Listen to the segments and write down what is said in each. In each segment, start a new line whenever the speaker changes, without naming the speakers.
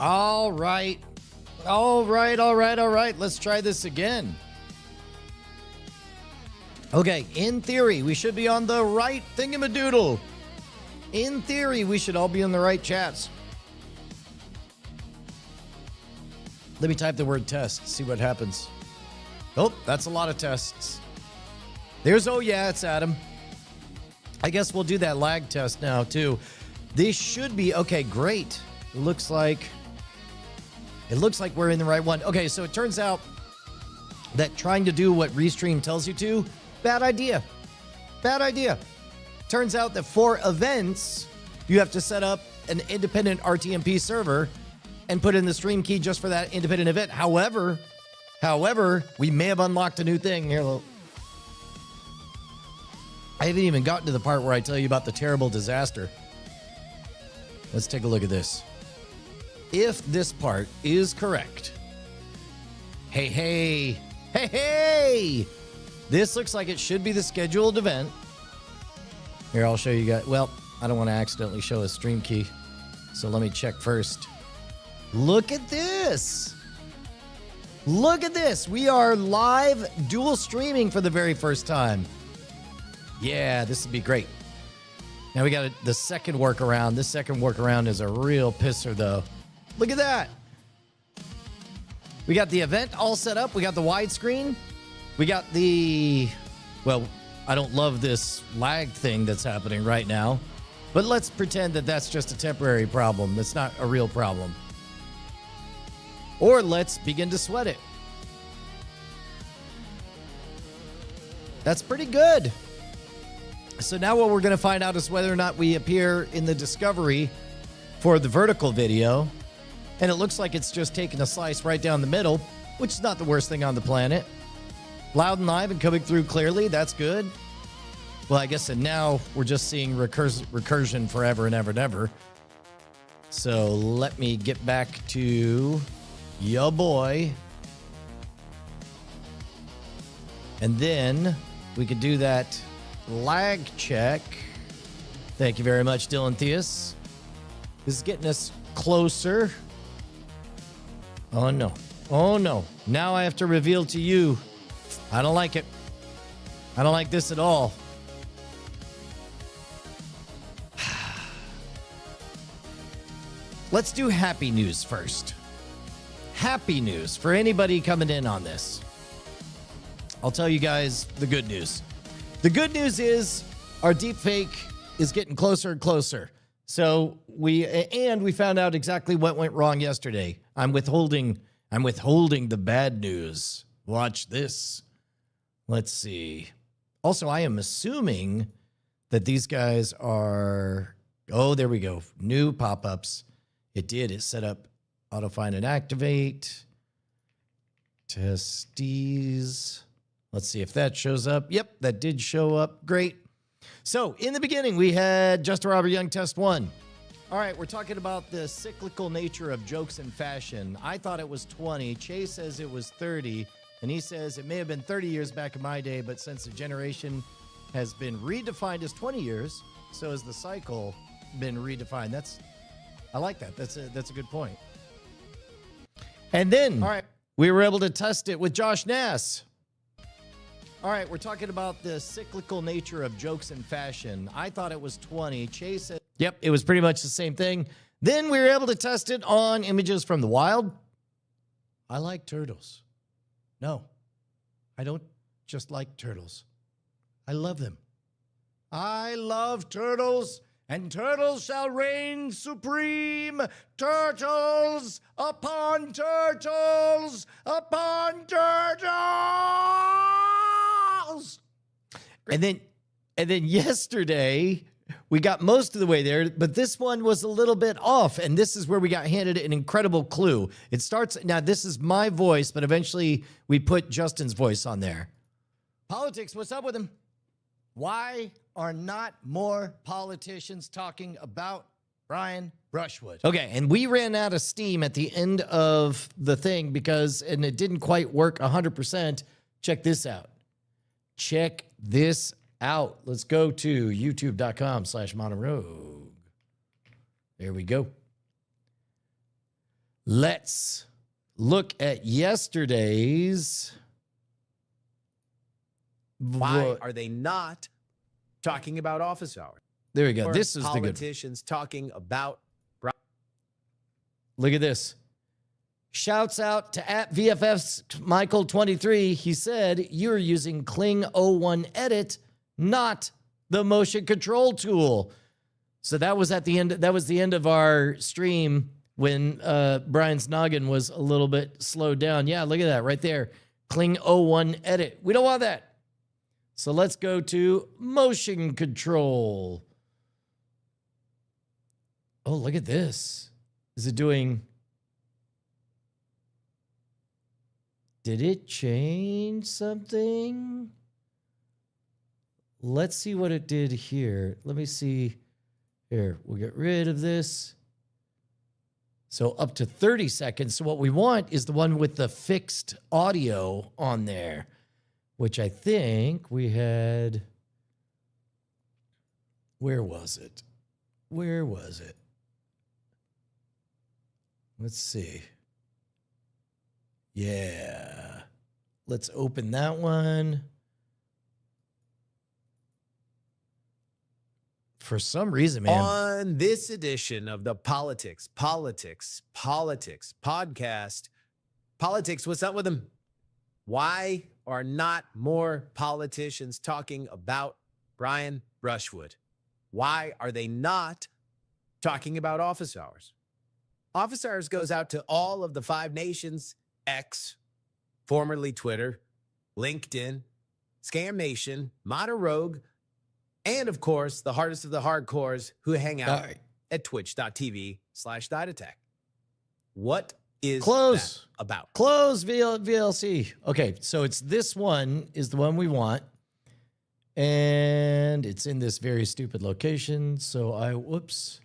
All right. All right. Let's try this again. Okay, in theory, we should be on the right thingamadoodle. In theory, we should all be in the right chats. Let me type the word test, see what happens. Oh, that's a lot of tests. There's, oh yeah, it's Adam. I guess we'll do that lag test now too. This should be, okay, great. It looks like we're in the right one. Okay, so it turns out that trying to do what Restream tells you to, bad idea. Bad idea. Turns out that for events, you have to set up an independent RTMP server and put in the stream key just for that independent event. However, we may have unlocked a new thing. Here, I haven't even gotten to the part where I tell you about the terrible disaster. Let's take a look at this. If this part is correct, hey, this looks like it should be the scheduled event. Here, I'll show you guys. Well, I don't want to accidentally show a stream key, so let me check first. Look at this. Look at this. We are live dual streaming for the very first time. Yeah, this would be great. Now we got the second workaround. This second workaround is a real pisser, though. Look at that. We got the event all set up. We got the widescreen. We got the, well, I don't love this lag thing that's happening right now, but let's pretend that that's just a temporary problem. That's not a real problem. Or let's begin to sweat it. That's pretty good. So now what we're going to find out is whether or not we appear in the discovery for the vertical video. And it looks like it's just taking a slice right down the middle, which is not the worst thing on the planet. Loud and live and coming through clearly. That's good. Well, I guess and now we're just seeing recursion forever and ever and ever. So let me get back to ya boy. And then we could do that lag check. Thank you very much, Dylan Theus. This is getting us closer. Oh no. Oh no. Now I have to reveal to you. I don't like it. I don't like this at all. Let's do happy news first. Happy news for anybody coming in on this. I'll tell you guys the good news. The good news is our deepfake is getting closer and closer. So we found out exactly what went wrong yesterday. I'm withholding the bad news. Watch this. Let's see. Also, I am assuming that these guys are, oh, there we go. New pop-ups. It set up auto find and activate. Testes. Let's see if that shows up. Yep, that did show up. Great. So in the beginning, we had Justin Robert Young test 1. All right, we're talking about the cyclical nature of jokes and fashion. I thought it was 20. Chase says it was 30. And he says it may have been 30 years back in my day, but since the generation has been redefined as 20 years, so has the cycle been redefined. I like that. That's a good point. And then, all right, we were able to test it with Josh Nass. All right, we're talking about the cyclical nature of jokes and fashion. I thought it was 20. Chase said, yep, it was pretty much the same thing. Then we were able to test it on images from the wild. I like turtles. No, I don't just like turtles. I love them. I love turtles, and turtles shall reign supreme. Turtles upon turtles upon turtles. And then yesterday, we got most of the way there, but this one was a little bit off, and this is where we got handed an incredible clue. It starts, now this is my voice, but eventually we put Justin's voice on there. Politics, what's up with him? Why are not more politicians talking about Brian Brushwood? Okay, and we ran out of steam at the end of the thing and it didn't quite work 100%. Check this out. Check this out. Let's go to youtube.com/monorouge. There we go. Let's look at yesterday's.
Why are they not talking about office hours?
There we go.
Or
This is the good.
Politicians talking about.
Look at this. Shouts out to @VFS Michael23. He said, you're using Kling 01 Edit, not the motion control tool. So that was at the end. That was the end of our stream when Brian's noggin was a little bit slowed down. Yeah, look at that right there. Kling 01 Edit. We don't want that. So let's go to motion control. Oh, look at this. Is it doing... Did it change something? Let's see what it did here. Let me see. Here, we'll get rid of this. So up to 30 seconds. So what we want is the one with the fixed audio on there, which I think we had. Where was it? Where was it? Let's see. Yeah. Let's open that one. For some reason, man.
On this edition of the Politics podcast, Politics, what's up with them? Why are not more politicians talking about Brian Brushwood? Why are they not talking about office hours? Office hours goes out to all of the 5 nations, X, formerly Twitter, LinkedIn, Scam Nation, Modern Rogue, and of course, the hardest of the hardcores who hang out at twitch.tv/DideAttack. What is that about?
Close VLC. Okay, so it's this one is the one we want. And it's in this very stupid location. So whoops,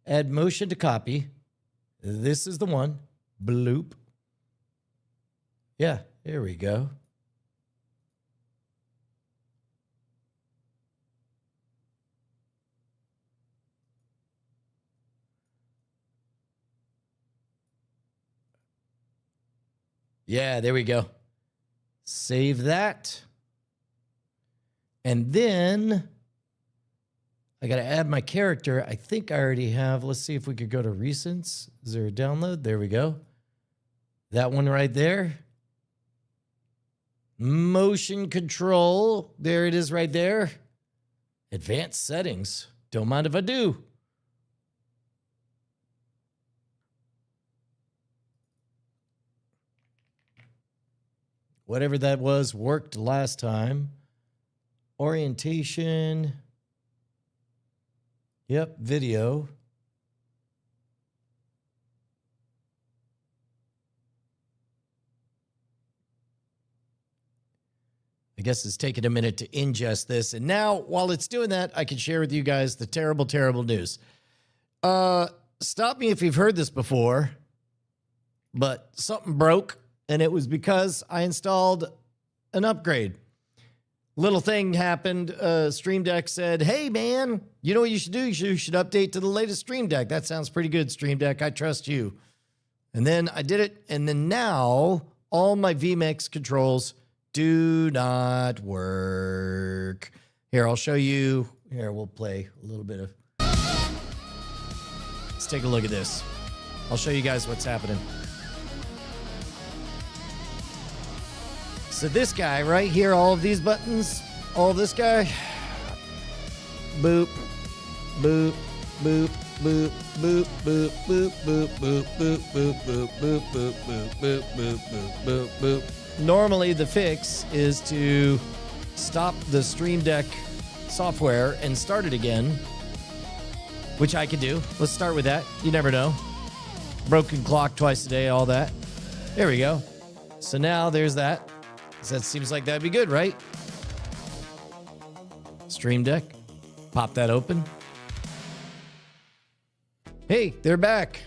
add motion to copy. This is the one. Bloop. Yeah, here we go. Yeah, there we go. Save that. And then I got to add my character. I think I already have. Let's see if we could go to recents. Is there a download? There we go. That one right there. Motion control. There it is right there. Advanced settings. Don't mind if I do. Whatever that was worked last time. Orientation. Yep, video. I guess it's taking a minute to ingest this. And now, while it's doing that, I can share with you guys the terrible, terrible news. Stop me if you've heard this before, but something broke, and it was because I installed an upgrade. Little thing happened. Stream Deck said, hey, man, you know what you should do? You should update to the latest Stream Deck. That sounds pretty good, Stream Deck. I trust you. And then I did it. And then now all my vMix controls do not work. Here, I'll show you. Here, we'll play a little bit of. Let's take a look at this. I'll show you guys what's happening. So this guy right here, all of these buttons, all this guy, boop, boop, boop, boop, boop, boop, boop, boop, boop, boop, boop, boop, boop, boop, boop, boop, boop, boop, boop. Normally the fix is to stop the Stream Deck software and start it again, which I could do. Let's start with that. You never know. Broken clock twice a day, all that. There we go. So now there's that. So that seems like that'd be good, right? Stream Deck. Pop that open. Hey, they're back.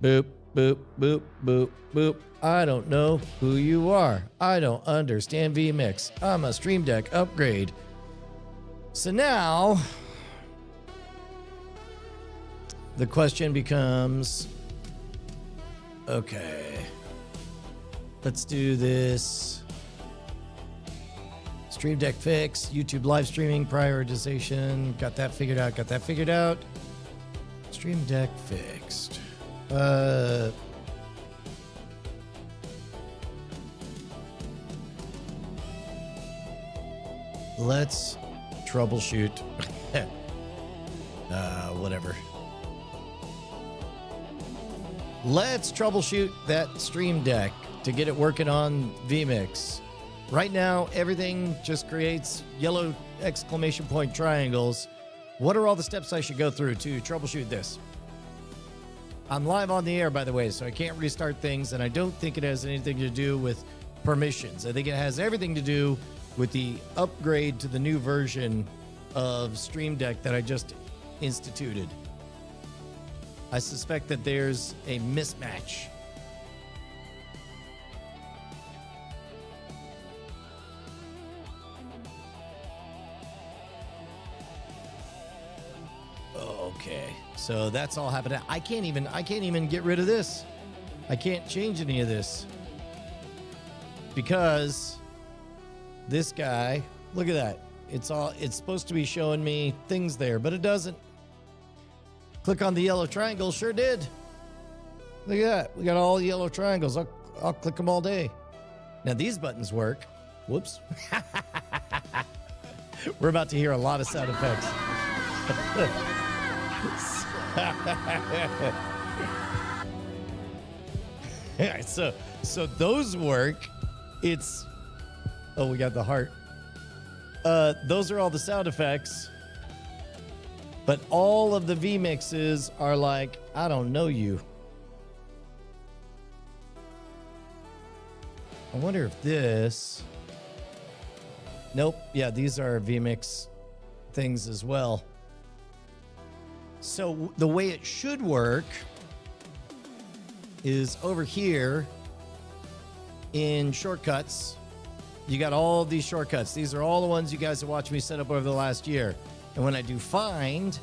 Boop, boop, boop, boop, boop. I don't know who you are. I don't understand vMix. I'm a Stream Deck upgrade. So now the question becomes, Okay. Let's do this. Stream Deck fix, YouTube live streaming prioritization. Got that figured out. Got that figured out. Stream Deck fixed. Let's troubleshoot. Whatever. Let's troubleshoot that Stream Deck to get it working on vMix. Right now, everything just creates yellow exclamation point triangles. What are all the steps I should go through to troubleshoot this? I'm live on the air, by the way, so I can't restart things, and I don't think it has anything to do with permissions. I think it has everything to do with the upgrade to the new version of Stream Deck that I just instituted. I suspect that there's a mismatch. Okay, so that's all happening. I can't even get rid of this. I can't change any of this because this guy, look at that. It's supposed to be showing me things there, but it doesn't. Click on the yellow triangle, sure did. Look at that. We got all yellow triangles. I'll click them all day. Now these buttons work. Whoops. We're about to hear a lot of sound effects. So those work. Oh, we got the heart. Those are all the sound effects. But all of the vMixes are like, I don't know you. I wonder if this... Nope. Yeah, these are vMix things as well. So the way it should work is over here in shortcuts. You got all these shortcuts. These are all the ones you guys have watched me set up over the last year. And when I do find,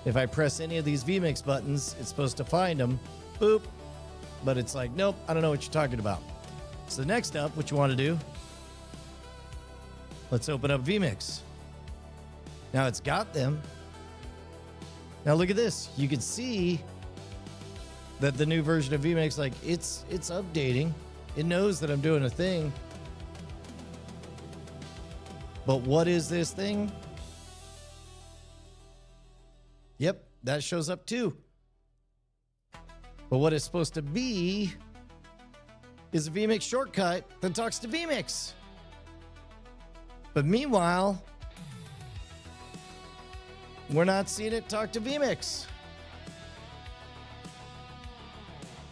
if I press any of these vMix buttons, it's supposed to find them. Boop. But it's like, nope, I don't know what you're talking about. So next up, what you want to do, let's open up vMix. Now it's got them. Now look at this. You can see that the new version of vMix, like it's updating. It knows that I'm doing a thing. But what is this thing? Yep, that shows up too. But what it's supposed to be is a vMix shortcut that talks to vMix. But meanwhile, we're not seeing it talk to vMix.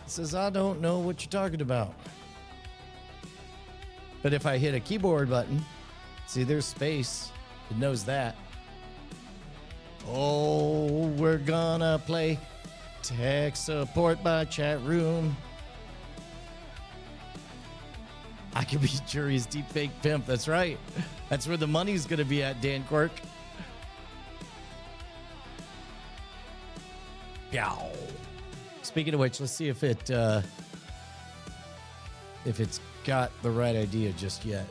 It says, I don't know what you're talking about. But if I hit a keyboard button, see, there's space. It knows that. Oh, we're gonna play tech support by chat room. I could be Jury's deepfake pimp. That's right. That's where the money's gonna be at, Dan Quirk. Yow. Speaking of which, let's see if it's got the right idea just yet.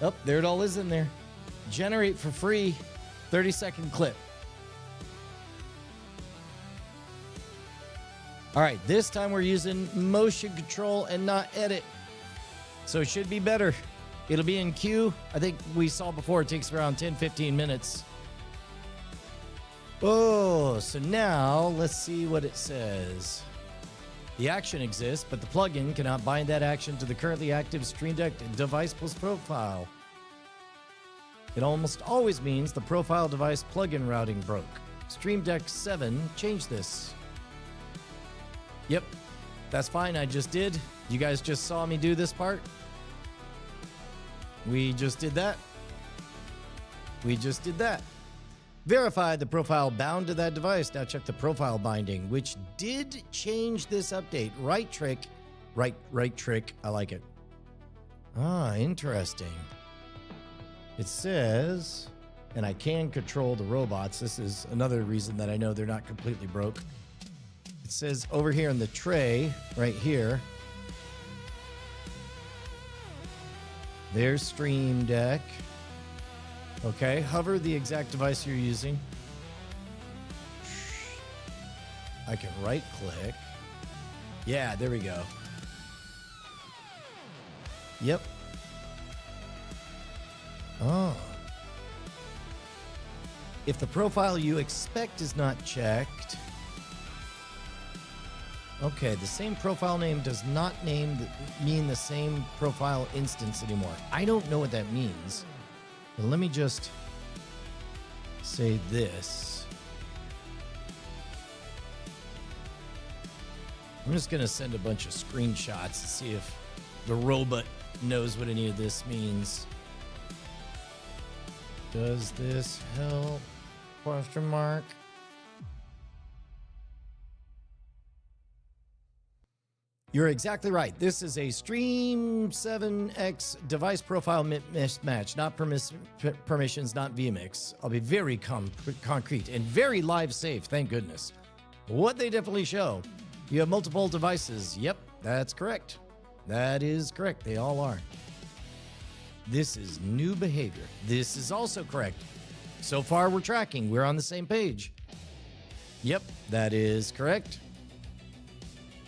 Oh, there it all is in there. Generate for free, 30-second clip. All right, this time we're using motion control and not edit. So it should be better. It'll be in queue. I think we saw before it takes around 10-15 minutes. Oh, so now let's see what it says. The action exists, but the plugin cannot bind that action to the currently active Stream Deck device plus profile. It almost always means the profile device plugin routing broke. Stream Deck 7 changed this. Yep, that's fine. I just did. You guys just saw me do this part. We just did that. We just did that. Verify the profile bound to that device. Now check the profile binding, which did change this update. Right trick. Right trick. I like it. Ah, interesting. It says, and I can control the robots. This is another reason that I know they're not completely broke. It It says over here in the tray, right here, there's Stream Deck. Okay, hover the exact device you're using. I can right click. Yeah, there we go. Yep. Oh. If the profile you expect is not checked. Okay, the same profile name does not mean the same profile instance anymore. I don't know what that means. But let me just say this. I'm just going to send a bunch of screenshots to see if the robot knows what any of this means. Does this help? Question mark. You're exactly right. This is a Stream 7X device profile mismatch, not permissions, not vmix. I'll be very concrete and very live safe, thank goodness. What they definitely show, you have multiple devices. Yep, that's correct. That is correct. They all are. This is new behavior. This is also correct. So far, we're tracking. We're on the same page. Yep, that is correct.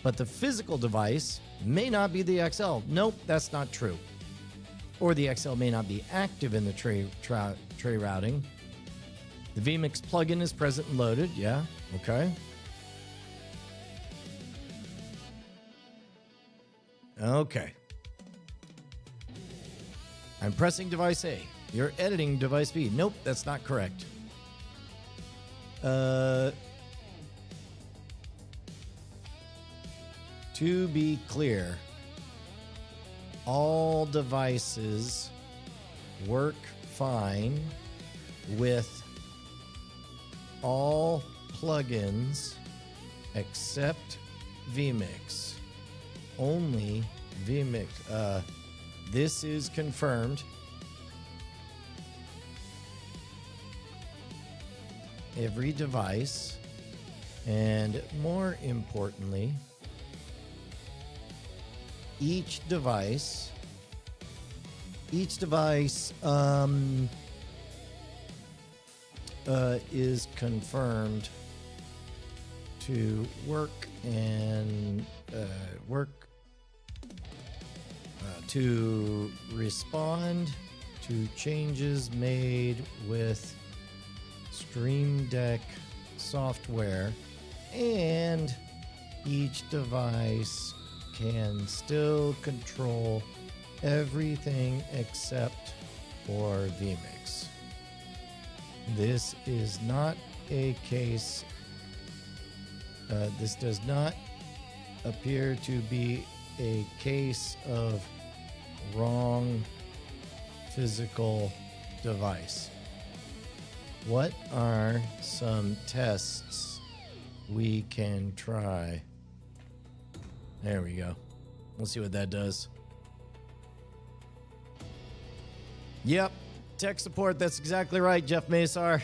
But the physical device may not be the XL. Nope, that's not true. Or the XL may not be active in the tray routing. The vmix plugin is present and loaded. Yeah, okay. Okay. I'm pressing device A. You're editing device B. Nope, that's not correct. To be clear, all devices work fine with all plugins except vmix. Only vmix. This is confirmed. Every device, and more importantly, each device is confirmed to work and to respond to changes made with Stream Deck software, and each device can still control everything except for vmix. This is not a case. This does not appear to be a case of wrong physical device. What are some tests we can try? There we go. We'll see what that does. Yep, tech support. That's exactly right, Jeff Masar.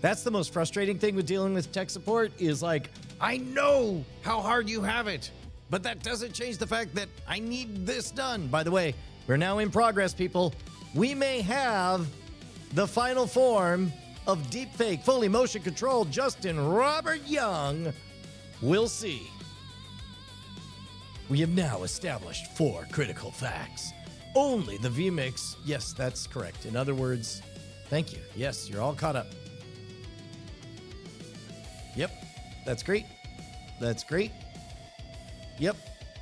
That's the most frustrating thing with dealing with tech support is like, I know how hard you have it, but that doesn't change the fact that I need this done. By the way, we're now in progress, people. We may have the final form of Deepfake, fully motion controlled Justin Robert Young. We'll see. We have now established 4 critical facts. Only the vmix. Yes, that's correct. In other words, thank you. Yes, you're all caught up. Yep, that's great. That's great. Yep,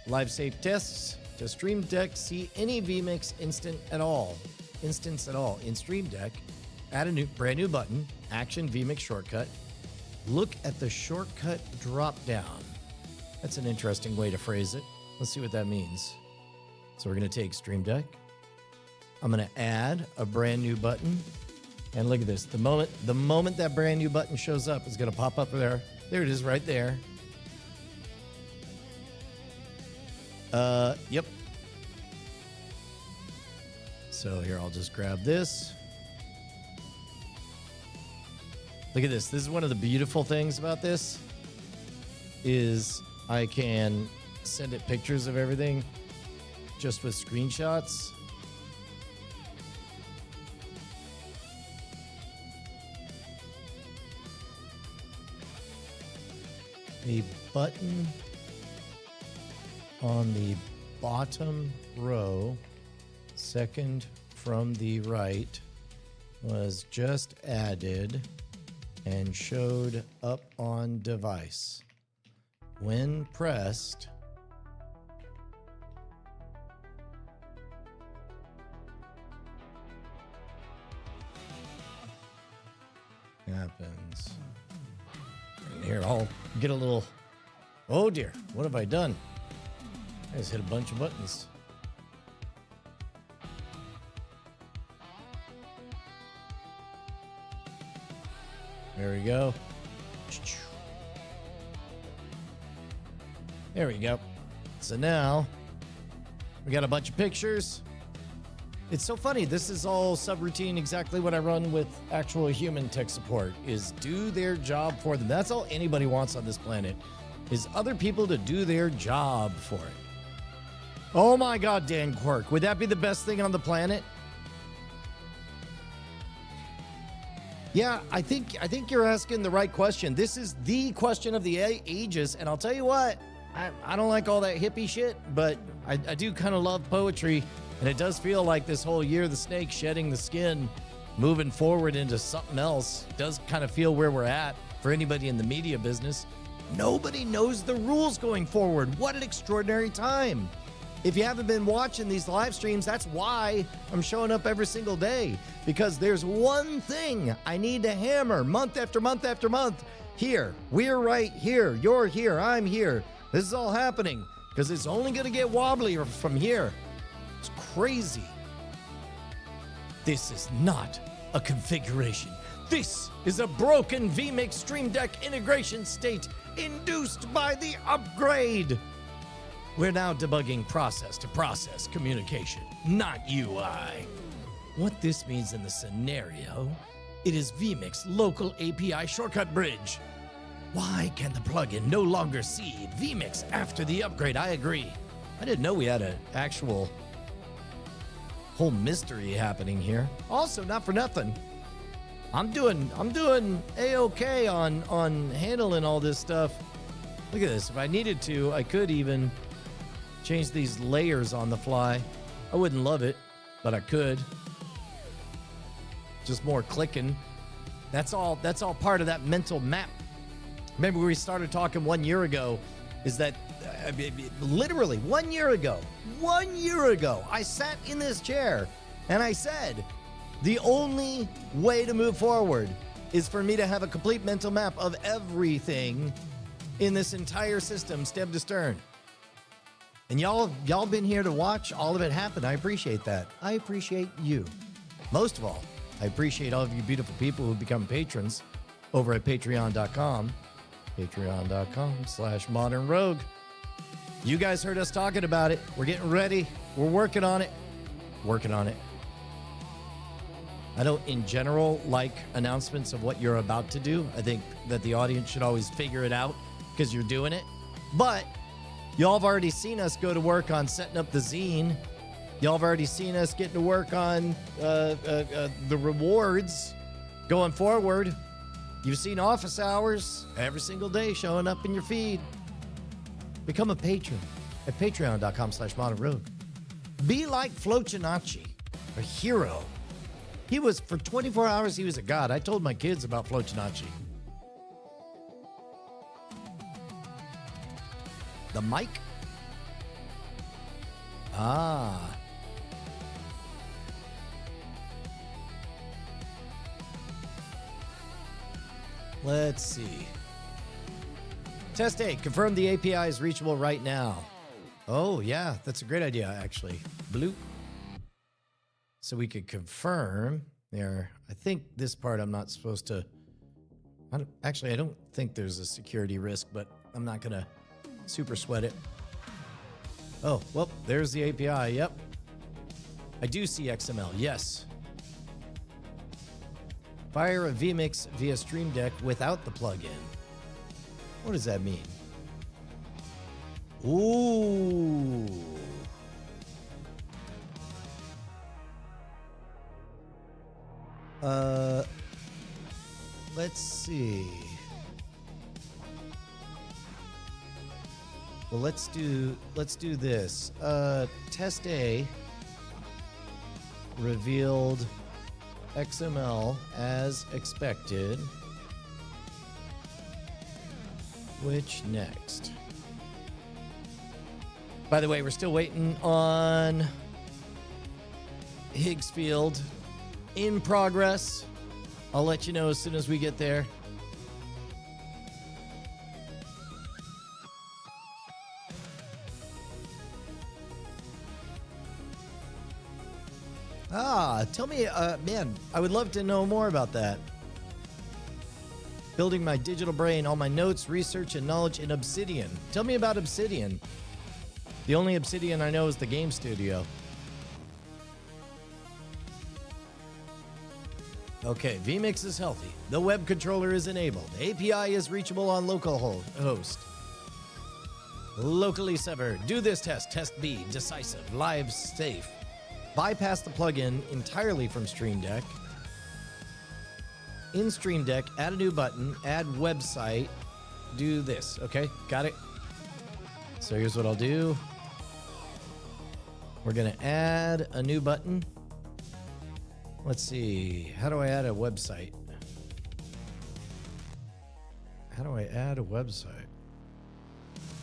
live safe tests. Does Stream Deck see any vmix instance at all in Stream Deck? Add a brand new button, Action vmix shortcut. Look at the shortcut drop down. That's an interesting way to phrase it. Let's see what that means. So we're going to take Stream Deck. I'm going to add a brand new button. And look at this. The moment that brand new button shows up, it's going to pop up there. There it is right there. Yep. So here, I'll just grab this. Look at this. This is one of the beautiful things about this. is I can send it pictures of everything just with screenshots. The button on the bottom row, second from the right, was just added and showed up on device. When pressed, happens. And here, I'll get a little. Oh dear, what have I done? I just hit a bunch of buttons. There we go. There we go. So now we got a bunch of pictures. It's so funny. This is all subroutine, exactly what I run with actual human tech support, is do their job for them. That's all anybody wants on this planet, is other people to do their job for it. Oh my God, Dan Quirk, would that be the best thing on the planet? Yeah, I think you're asking the right question. This is the question of the ages, and I'll tell you what, I don't like all that hippie shit, but I do kind of love poetry, and it does feel like this whole Year of the Snake, shedding the skin, moving forward into something else, does kind of feel where we're at for anybody in the media business. Nobody knows the rules going forward. What an extraordinary time. If you haven't been watching these live streams, that's why I'm showing up every single day, because there's one thing I need to hammer month after month after month. Here, we're right here. You're here. I'm here. This is all happening because it's only going to get wobbly from here. It's crazy. This is not a configuration. This is a broken vMix Stream Deck integration state induced by the upgrade. We're now debugging process-to-process communication, not UI. What this means in the scenario, it is vMix local API shortcut bridge. Why can the plugin no longer see vMix after the upgrade? I agree. I didn't know we had an actual whole mystery happening here. Also, not for nothing, I'm doing A-okay on handling all this stuff. Look at this. If I needed to, I could even change these layers on the fly. I wouldn't love it, but I could. Just more clicking. That's all part of that mental map. Remember we started talking 1 year ago, is that literally 1 year ago, I sat in this chair and I said, the only way to move forward is for me to have a complete mental map of everything in this entire system, stem to stern. And y'all been here to watch all of it happen. I appreciate that. I appreciate you. Most of all, I appreciate all of you beautiful people who become patrons over at patreon.com. Patreon.com/modernrogue. You guys heard us talking about it. We're getting ready. We're working on it. I don't, in general, like announcements of what you're about to do. I think that the audience should always figure it out because you're doing it. But y'all have already seen us go to work on setting up the zine. Y'all have already seen us getting to work on the rewards going forward. You've seen office hours every single day showing up in your feed. Become a patron at patreon.com/modernrogue. Be like Flochinacci, a hero. He was, for 24 hours, he was a god. I told my kids about Flochinacci. The mic? Ah. Let's see. Test A, confirm the API is reachable right now. Oh, yeah, that's a great idea, actually. Bloop. So we could confirm there. I think this part I'm not supposed to. I don't think there's a security risk, but I'm not going to super sweat it. Oh, well, there's the API. Yep. I do see XML. Yes. Fire a vMix via Stream Deck without the plugin. What does that mean? Ooh. Let's see. Well, let's do this. Test A revealed XML as expected. Which next? By the way, we're still waiting on Higgsfield. In progress. I'll let you know as soon as we get there. Tell me, man, I would love to know more about that. Building my digital brain, all my notes, research, and knowledge in Obsidian. Tell me about Obsidian. The only Obsidian I know is the game studio. Okay, vMix is healthy. The web controller is enabled. API is reachable on localhost. Locally severed. Do this test. Test B. Decisive. Live safe. Bypass the plugin entirely from Stream Deck. In Stream Deck, add a new button. Add website. Do this. Okay, got it? So here's what I'll do. We're going to add a new button. Let's see. How do I add a website? How do I add a website?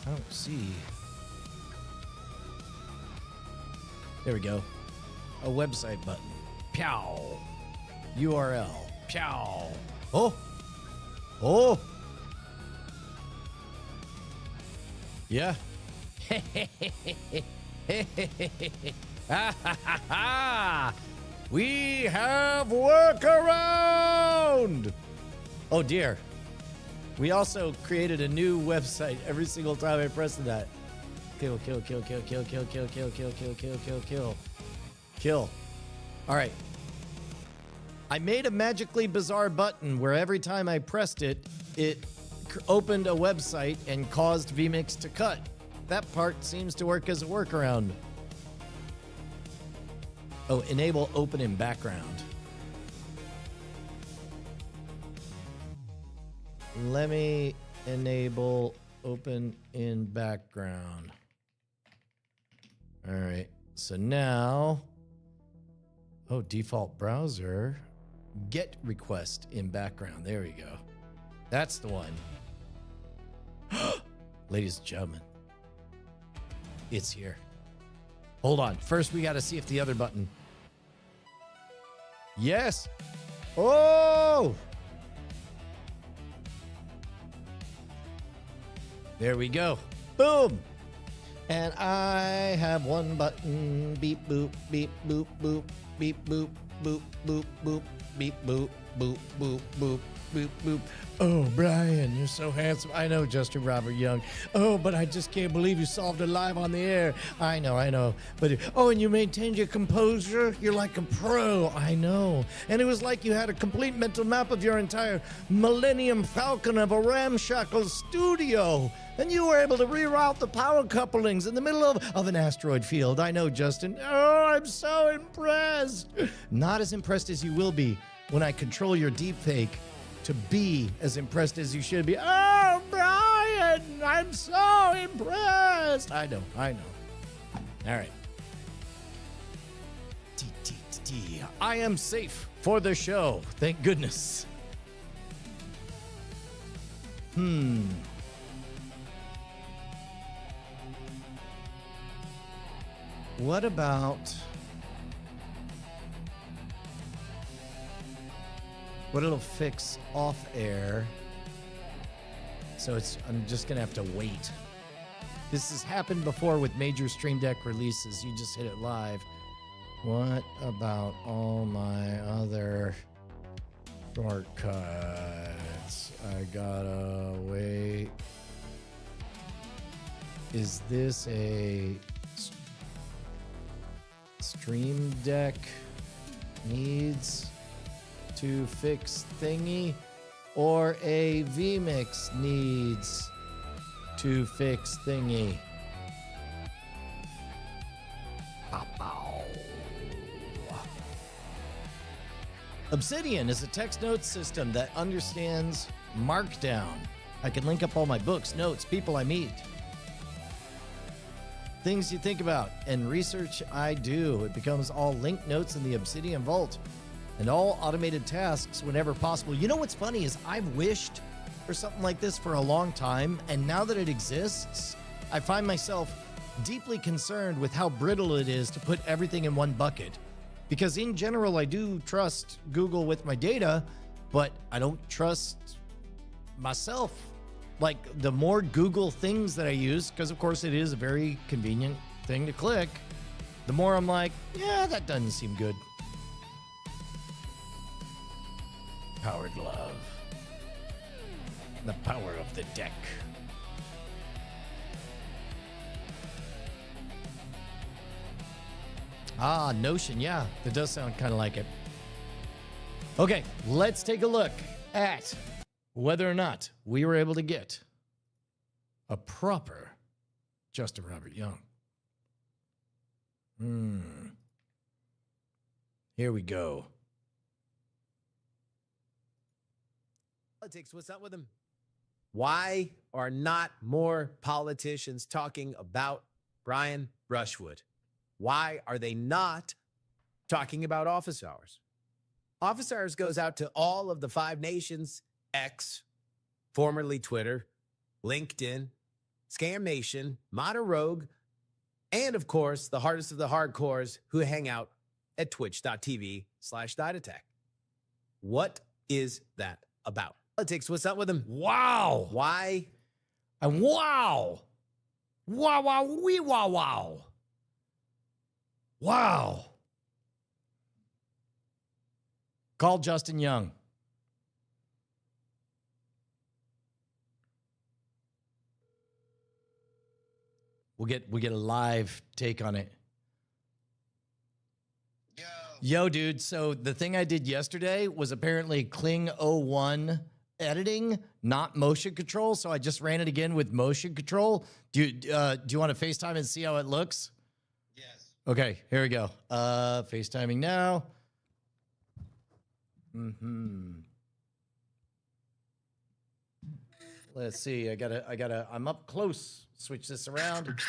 I don't see. There we go. A website button. Pow. URL. Pow. Oh. Oh. Yeah. We have workaround. Oh dear. We also created a new website every single time I press that. Kill, kill, kill, kill, kill, kill, kill, kill, kill, kill, kill, kill, kill. Kill. All right. I made a magically bizarre button where every time I pressed it, it opened a website and caused vMix to cut. That part seems to work as a workaround. Oh, enable open in background. Let me enable open in background. All right. So now, oh, default browser, get request in background. There we go. That's the one. Ladies and gentlemen, it's here. Hold on. First, we got to see if the other button. Yes. Oh! There we go. Boom. And I have one button. Beep, boop, beep, boop, boop, beep, boop, boop, boop, boop, beep, boop, boop, boop, boop, boop, boop. Oh, Brian, you're so handsome. I know, Justin Robert Young. Oh, but I just can't believe you solved it live on the air. I know. But, oh, and you maintained your composure? You're like a pro. I know. And it was like you had a complete mental map of your entire Millennium Falcon of a ramshackle studio. And you were able to reroute the power couplings in the middle of an asteroid field. I know, Justin. Oh, I'm so impressed. Not as impressed as you will be when I control your deepfake to be as impressed as you should be. Oh, Brian, I'm so impressed. I know. All right. I am safe for the show. Thank goodness. What about... what it'll fix off air. So I'm just gonna have to wait. This has happened before with major Stream Deck releases. You just hit it live. What about all my other shortcuts? I gotta wait. Is this a Stream Deck needs to fix thingy, or a vMix needs to fix thingy? Obsidian is a text note system that understands Markdown. I can link up all my books, notes, people I meet, things you think about, and research I do. It becomes all linked notes in the Obsidian Vault and all automated tasks whenever possible. You know what's funny is I've wished for something like this for a long time, and now that it exists, I find myself deeply concerned with how brittle it is to put everything in one bucket. Because in general, I do trust Google with my data, but I don't trust myself. Like, the more Google things that I use, because of course it is a very convenient thing to click, the more I'm like, yeah, that doesn't seem good. Power glove. The power of the deck. Ah, Notion, yeah, that does sound kind of like it. Okay, let's take a look at whether or not we were able to get a proper Justin Robert Young. Here we go.
Politics, what's up with them? Why are not more politicians talking about Brian Brushwood? Why are they not talking about office hours? Office hours goes out to all of the 5 nations, X, formerly Twitter, LinkedIn, Scam Nation, Modern Rogue, and of course, the hardest of the hardcores who hang out at twitch.tv/DideAttack. What is that about? Politics, what's up with them?
Wow.
Why?
And wow. Wow, wow, wee, wow, wow. Wow. Call Justin Young. We'll get a live take on it. Yo, dude. So the thing I did yesterday was apparently Kling 01 editing, not motion control. So I just ran it again with motion control. Do you want to FaceTime and see how it looks?
Yes.
Okay, here we go. FaceTiming now. Let's see. I'm up close. Switch this around.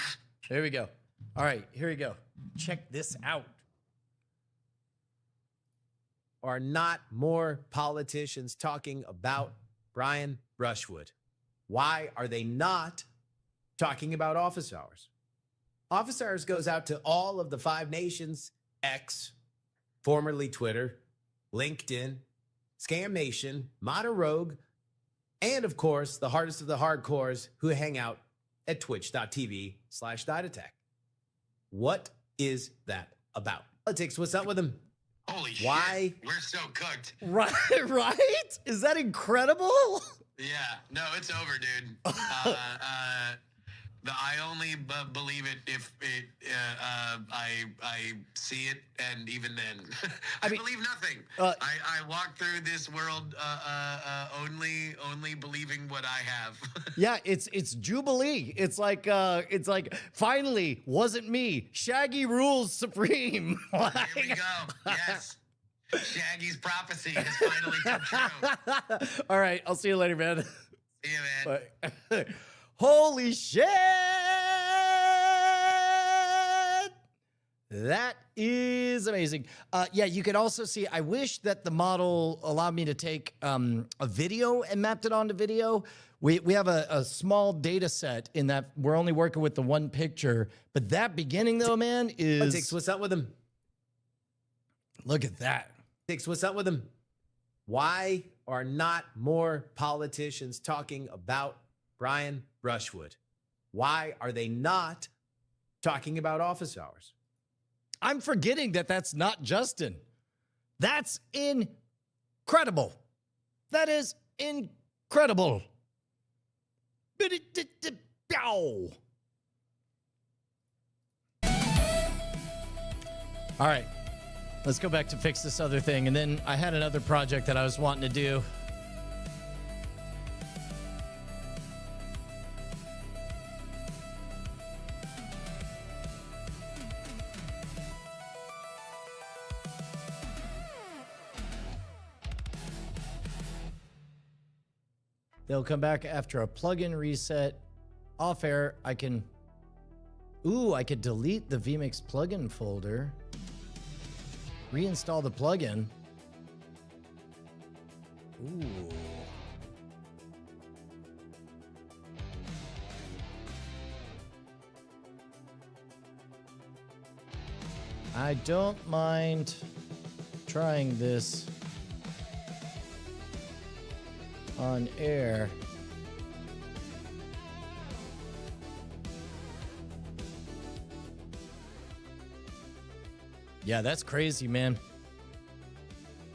There we go. All right, here we go. Check this out.
Are not more politicians talking about Brian Brushwood? Why are they not talking about office hours? Office hours goes out to all of the 5 nations, X, formerly Twitter, LinkedIn, Scam Nation, Modern Rogue, and of course, the hardest of the hardcores who hang out at twitch.tv/DideAttack. What is that about? Politics, what's up with them?
Holy
Why?
shit. We're so cooked.
Right? Is that incredible?
Yeah. No, it's over, dude. I only believe it if I see it, and even then, I believe nothing. I walk through this world only believing what I have.
Yeah, it's Jubilee. It's like finally wasn't me. Shaggy rules supreme.
Here we go. Yes. Shaggy's prophecy has finally come true.
All right, I'll see you later, man.
See you, man.
Bye. Holy shit! That is amazing. Yeah, you can also see, I wish that the model allowed me to take a video and mapped it onto video. We have a small data set in that we're only working with the one picture, but that beginning though, man, is...
What's up with them?
Look at that.
What's up with them? Why are not more politicians talking about Brian Brushwood? Why are they not talking about office hours?
I'm forgetting that that's not Justin. That's incredible. That is incredible. All right, let's go back to fix this other thing. And then I had another project that I was wanting to do. They'll come back after a plugin reset. Off air, I can... Ooh, I could delete the vMix plugin folder. Reinstall the plugin. Ooh. I don't mind trying this on air. Yeah, that's crazy, man.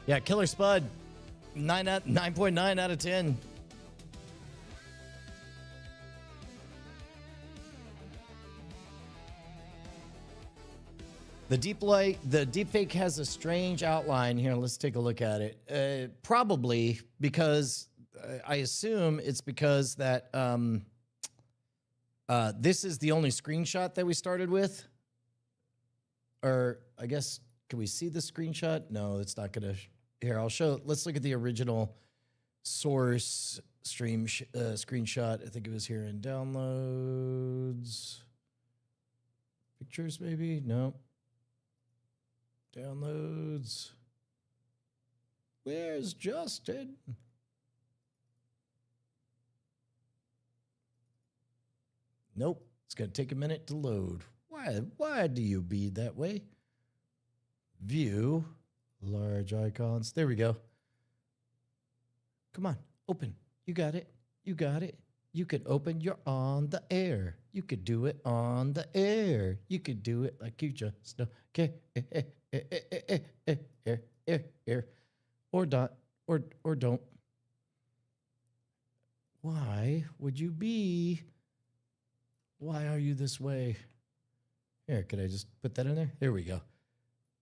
Yeah, Killer Spud, 9.9 out of 10. The deepfake has a strange outline here. Let's take a look at it. Probably because I assume it's because that this is the only screenshot that we started with. Or I guess, can we see the screenshot? No, it's not going to. Here, I'll show. Let's look at the original source stream screenshot. I think it was here in downloads. Pictures, maybe? No. Downloads. Where's Justin? Nope. It's going to take a minute to load. Why do you be that way? View. Large icons. There we go. Come on. Open. You got it. You got it. You could open. You're on the air. You could do it on the air. You could do it like you just know. Okay. Air. Or dot. Or don't. Why would you be? Why are you this way? Here, could I just put that in there? There we go.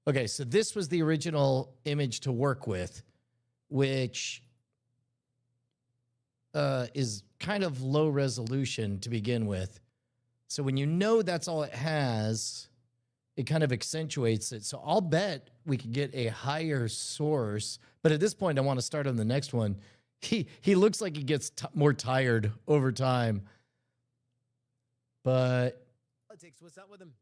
Okay, so this was the original image to work with, which is kind of low resolution to begin with. So when you know that's all it has, it kind of accentuates it. So I'll bet we could get a higher source. But at this point, I want to start on the next one. He looks like he gets more tired over time. But
politics, what's up with him?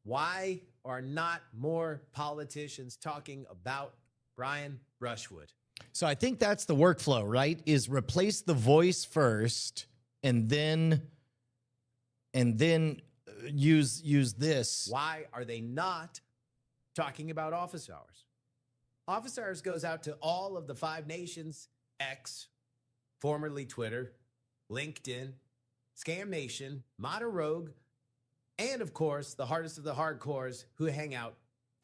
Why are not more politicians talking about Brian Brushwood?
So I think that's the workflow, right? Is replace the voice first and then use this.
Why are they not talking about office hours? Office hours goes out to all of the 5 nations, X, formerly Twitter, LinkedIn, Scam Nation, Modern Rogue, and of course, the hardest of the hardcores who hang out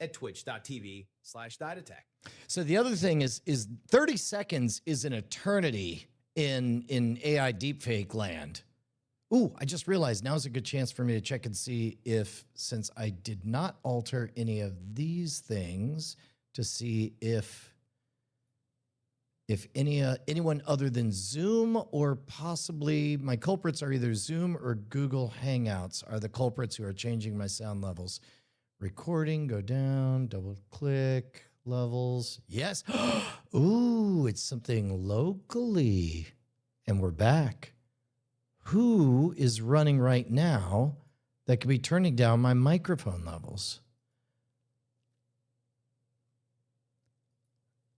at twitch.tv/DideAttack.
So the other thing is 30 seconds is an eternity in AI deepfake land. Ooh, I just realized now's a good chance for me to check and see if, since I did not alter any of these things, to see if anyone other than Zoom or possibly my culprits are either Zoom or Google Hangouts are the culprits who are changing my sound levels. Recording, go down, double click, levels. Yes. Ooh, it's something locally. And we're back. Who is running right now that could be turning down my microphone levels?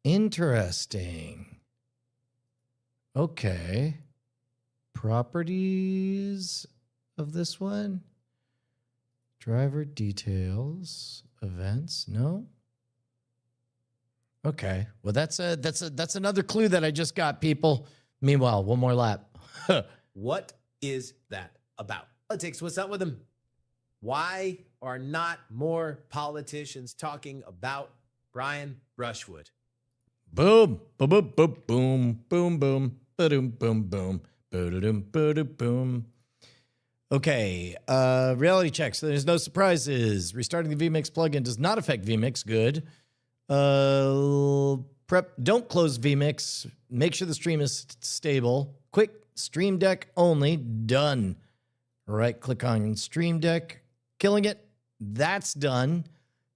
Interesting. Okay. Properties of this one. Driver details, events. No. Okay. Well, that's another clue that I just got, people. Meanwhile, one more lap.
What is that about? Politics, what's up with them? Why are not more politicians talking about Brian Brushwood?
Boom, boom, boom, boom, boom, boom, boom, boom, boom, boom, boom, boom, boom. Okay, reality check. So there's no surprises. Restarting the vMix plugin does not affect vMix. Good. Don't close vMix. Make sure the stream is stable. Quick Stream Deck only. Done. Right click on Stream Deck. Killing it. That's done.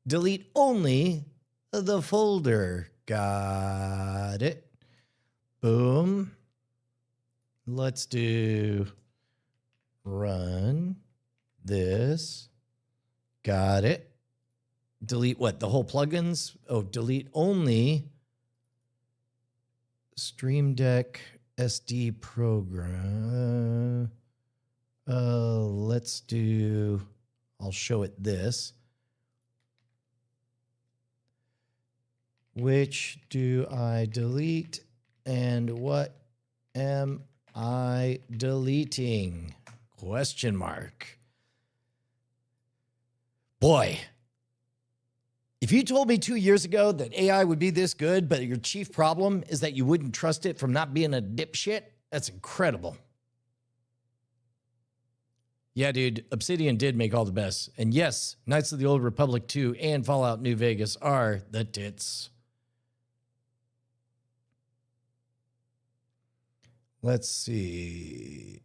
Delete only the folder. Got it. Boom. let's do run this. Got it. Delete what? The whole plugins? Oh, delete only Stream Deck SD program. Let's do, I'll show it this. Which do I delete and what am I deleting? Question mark. Boy, if you told me 2 years ago that AI would be this good, but your chief problem is that you wouldn't trust it from not being a dipshit, that's incredible. Yeah, dude, Obsidian did make all the best. And yes, Knights of the Old Republic 2 and Fallout New Vegas are the tits. Let's see.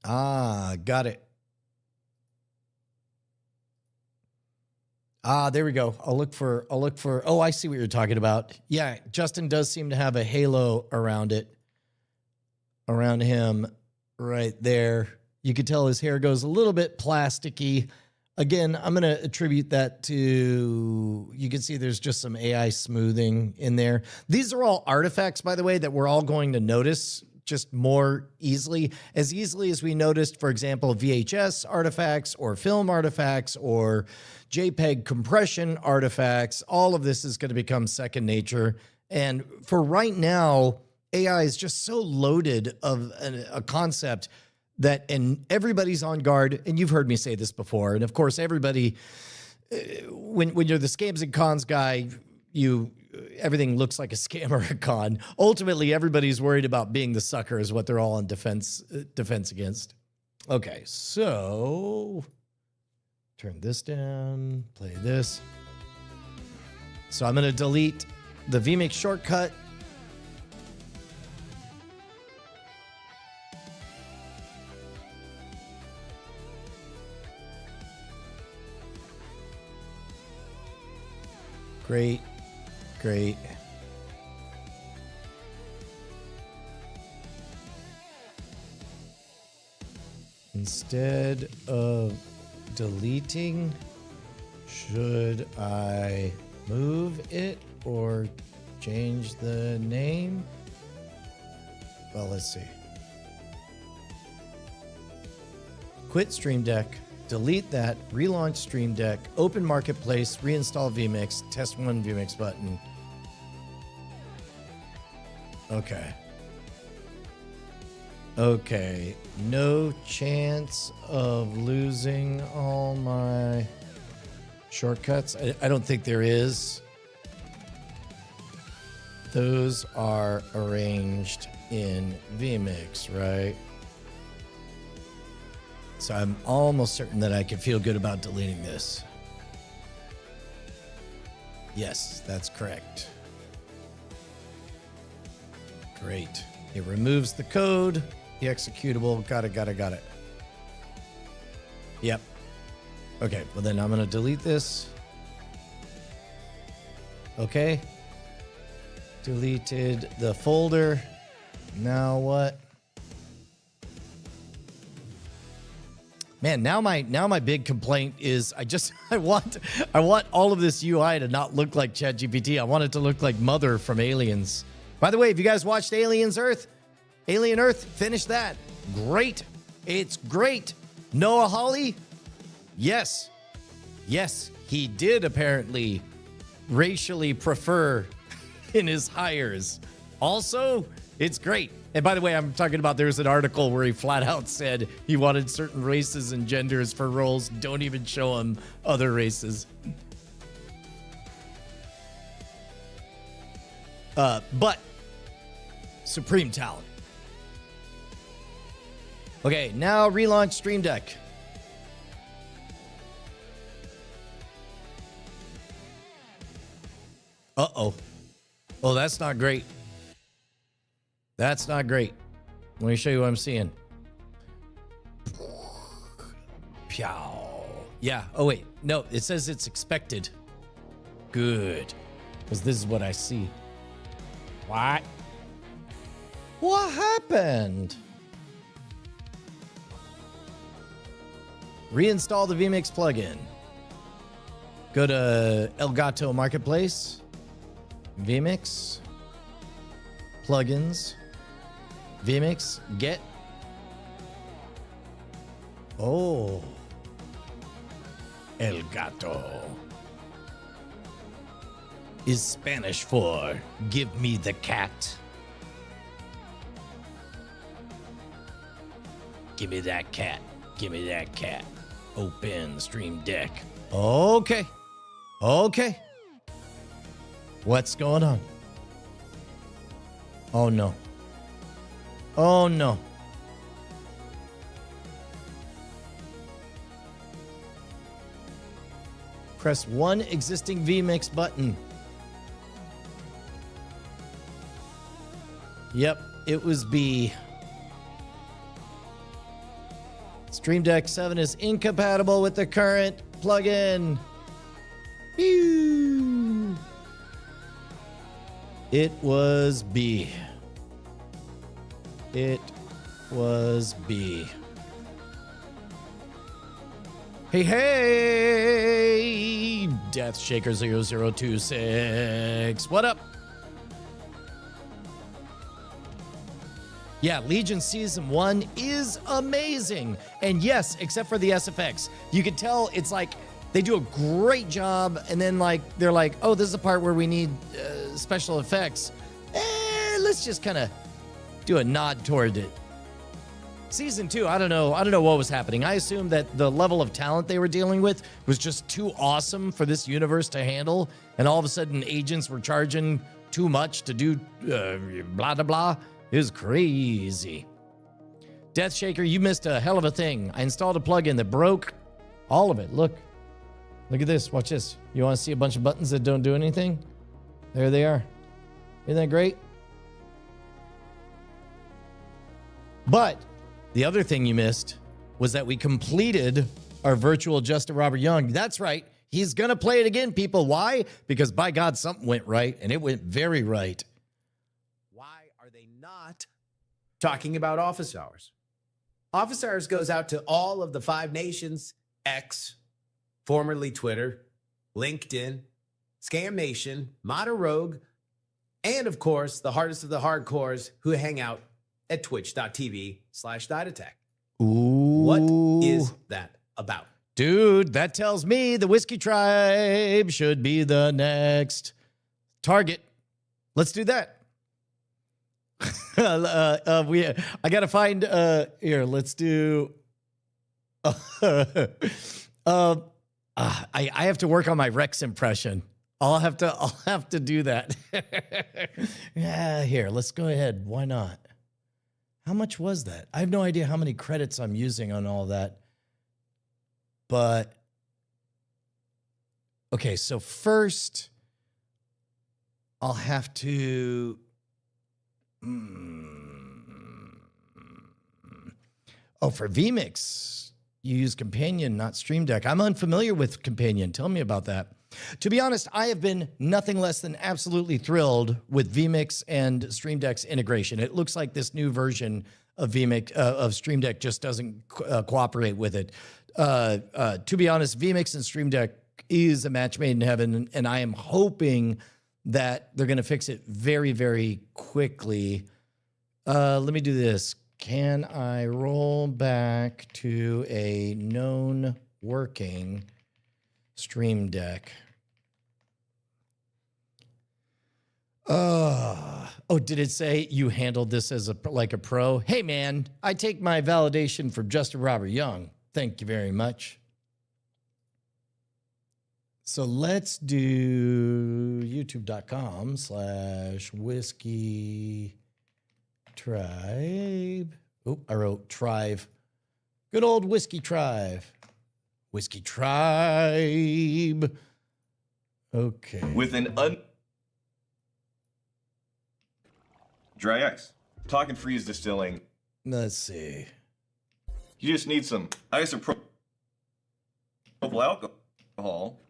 Ah, got it. Ah, there we go. I'll look for, oh, I see what you're talking about. Yeah, Justin does seem to have a halo around it. Around him right there. You could tell his hair goes a little bit plasticky. Again, I'm going to attribute that to, you can see there's just some AI smoothing in there. These are all artifacts, by the way, that we're all going to notice just more easily as we noticed, for example, VHS artifacts or film artifacts or JPEG compression artifacts. All of this is going to become second nature. And for right now, AI is just so loaded of a concept that, and everybody's on guard. And you've heard me say this before. And of course, everybody, when you're the scams and cons guy, everything looks like a scam or a con. Ultimately, everybody's worried about being the sucker is what they're all on defense against. Okay, so turn this down, play this. So I'm going to delete the vMix shortcut. Great. Instead of deleting, should I move it or change the name? Well, let's see. Quit Stream Deck. Delete that, relaunch Stream Deck, open Marketplace, reinstall vMix, test one vMix button. Okay, no chance of losing all my shortcuts. I don't think there is. Those are arranged in vMix, right? So I'm almost certain that I can feel good about deleting this. Yes, that's correct. Great. It removes the code, the executable. Got it. Yep. Okay, well then I'm going to delete this. Okay. Deleted the folder. Now what? Man, now my big complaint is I want all of this UI to not look like ChatGPT. I want it to look like Mother from Aliens. By the way, if you guys watched Alien Earth, finish that. Great. It's great. Noah Hawley? Yes, he did apparently racially prefer in his hires. Also, it's great. And by the way, I'm talking about, there's an article where he flat out said he wanted certain races and genders for roles. Don't even show him other races. But supreme talent. Okay, now relaunch Stream Deck. Uh-oh. Oh, that's not great. That's not great. Let me show you what I'm seeing. Pow. Yeah. Oh, wait. No, it says it's expected. Good. Because this is what I see. What? What happened? Reinstall the vMix plugin. Go to Elgato Marketplace. vMix. Plugins. vMix. Get. Oh. Elgato is Spanish for give me the cat. Give me that cat. Give me that cat. Open Stream Deck. Okay. Okay. What's going on? Oh no. Oh no. Press one existing vMix button. Yep, it was B. Stream Deck 7 is incompatible with the current plugin. Pew. It was B. It was B. Hey, hey! Death Shaker 0026. What up? Yeah, Legion Season 1 is amazing. And yes, except for the SFX. You can tell it's like they do a great job, and then like they're like, oh, this is the part where we need special effects. Let's just kind of do a nod toward it. Season 2, I don't know what was happening. I assumed that the level of talent they were dealing with was just too awesome for this universe to handle, and all of a sudden agents were charging too much to do blah, blah, blah. It was crazy. Death Shaker, you missed a hell of a thing. I installed a plugin that broke all of it. Look at this. Watch this. You want to see a bunch of buttons that don't do anything? There they are. Isn't that great? But the other thing you missed was that we completed our virtual Justin Robert Young. That's right. He's going to play it again, people. Why? Because by God, something went right, and it went very right.
Why are they not talking about office hours? Office hours goes out to all of the 5 nations, X, formerly Twitter, LinkedIn, Scam Nation, Modern Rogue, and of course, the hardest of the hardcores who hang out at twitch.tv/DideAttack.
Ooh.
What is that about?
Dude, that tells me the Whiskey Tribe should be the next target. Let's do that. I got to find, here, let's do, I have to work on my Rex impression. I'll have to do that. Yeah, here, let's go ahead. Why not? How much was that? I have no idea how many credits I'm using on all that. But, okay, so first, I'll have to... Oh, for vMix, you use Companion, not Stream Deck. I'm unfamiliar with Companion. Tell me about that. To be honest, I have been nothing less than absolutely thrilled with vMix and Stream Deck's integration. It looks like this new version of vMix of Stream Deck just doesn't cooperate with it. To be honest, vMix and Stream Deck is a match made in heaven, and I am hoping that they're going to fix it very, very quickly. Let me do this. Can I roll back to a known working Stream Deck? Oh, did it say you handled this as like a pro? Hey, man, I take my validation from Justin Robert Young. Thank you very much. So let's do youtube.com/whiskey tribe. Oh, I wrote tribe. Good old whiskey tribe. Whiskey tribe. Okay.
With an dry ice. Talking freeze distilling.
Let's see.
You just need some isopropyl alcohol.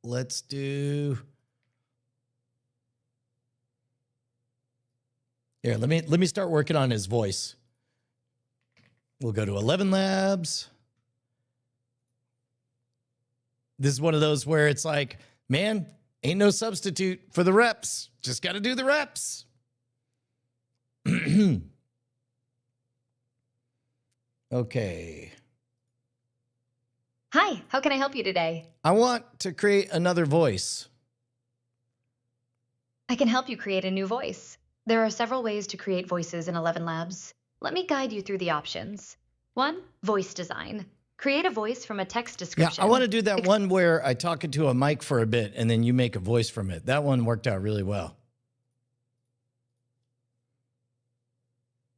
Let's do Here, let me start working on his voice. We'll go to 11 Labs. This is one of those where it's like, man, ain't no substitute for the reps. Just got to do the reps. Okay.
Hi, how can I help you today?
I want to create another voice.
I can help you create a new voice. There are several ways to create voices in 11 Labs. Let me guide you through the options. 1. Voice design. Create a voice from a text description.
Yeah, I want to do that one where I talk into a mic for a bit and then you make a voice from it. That one worked out really well.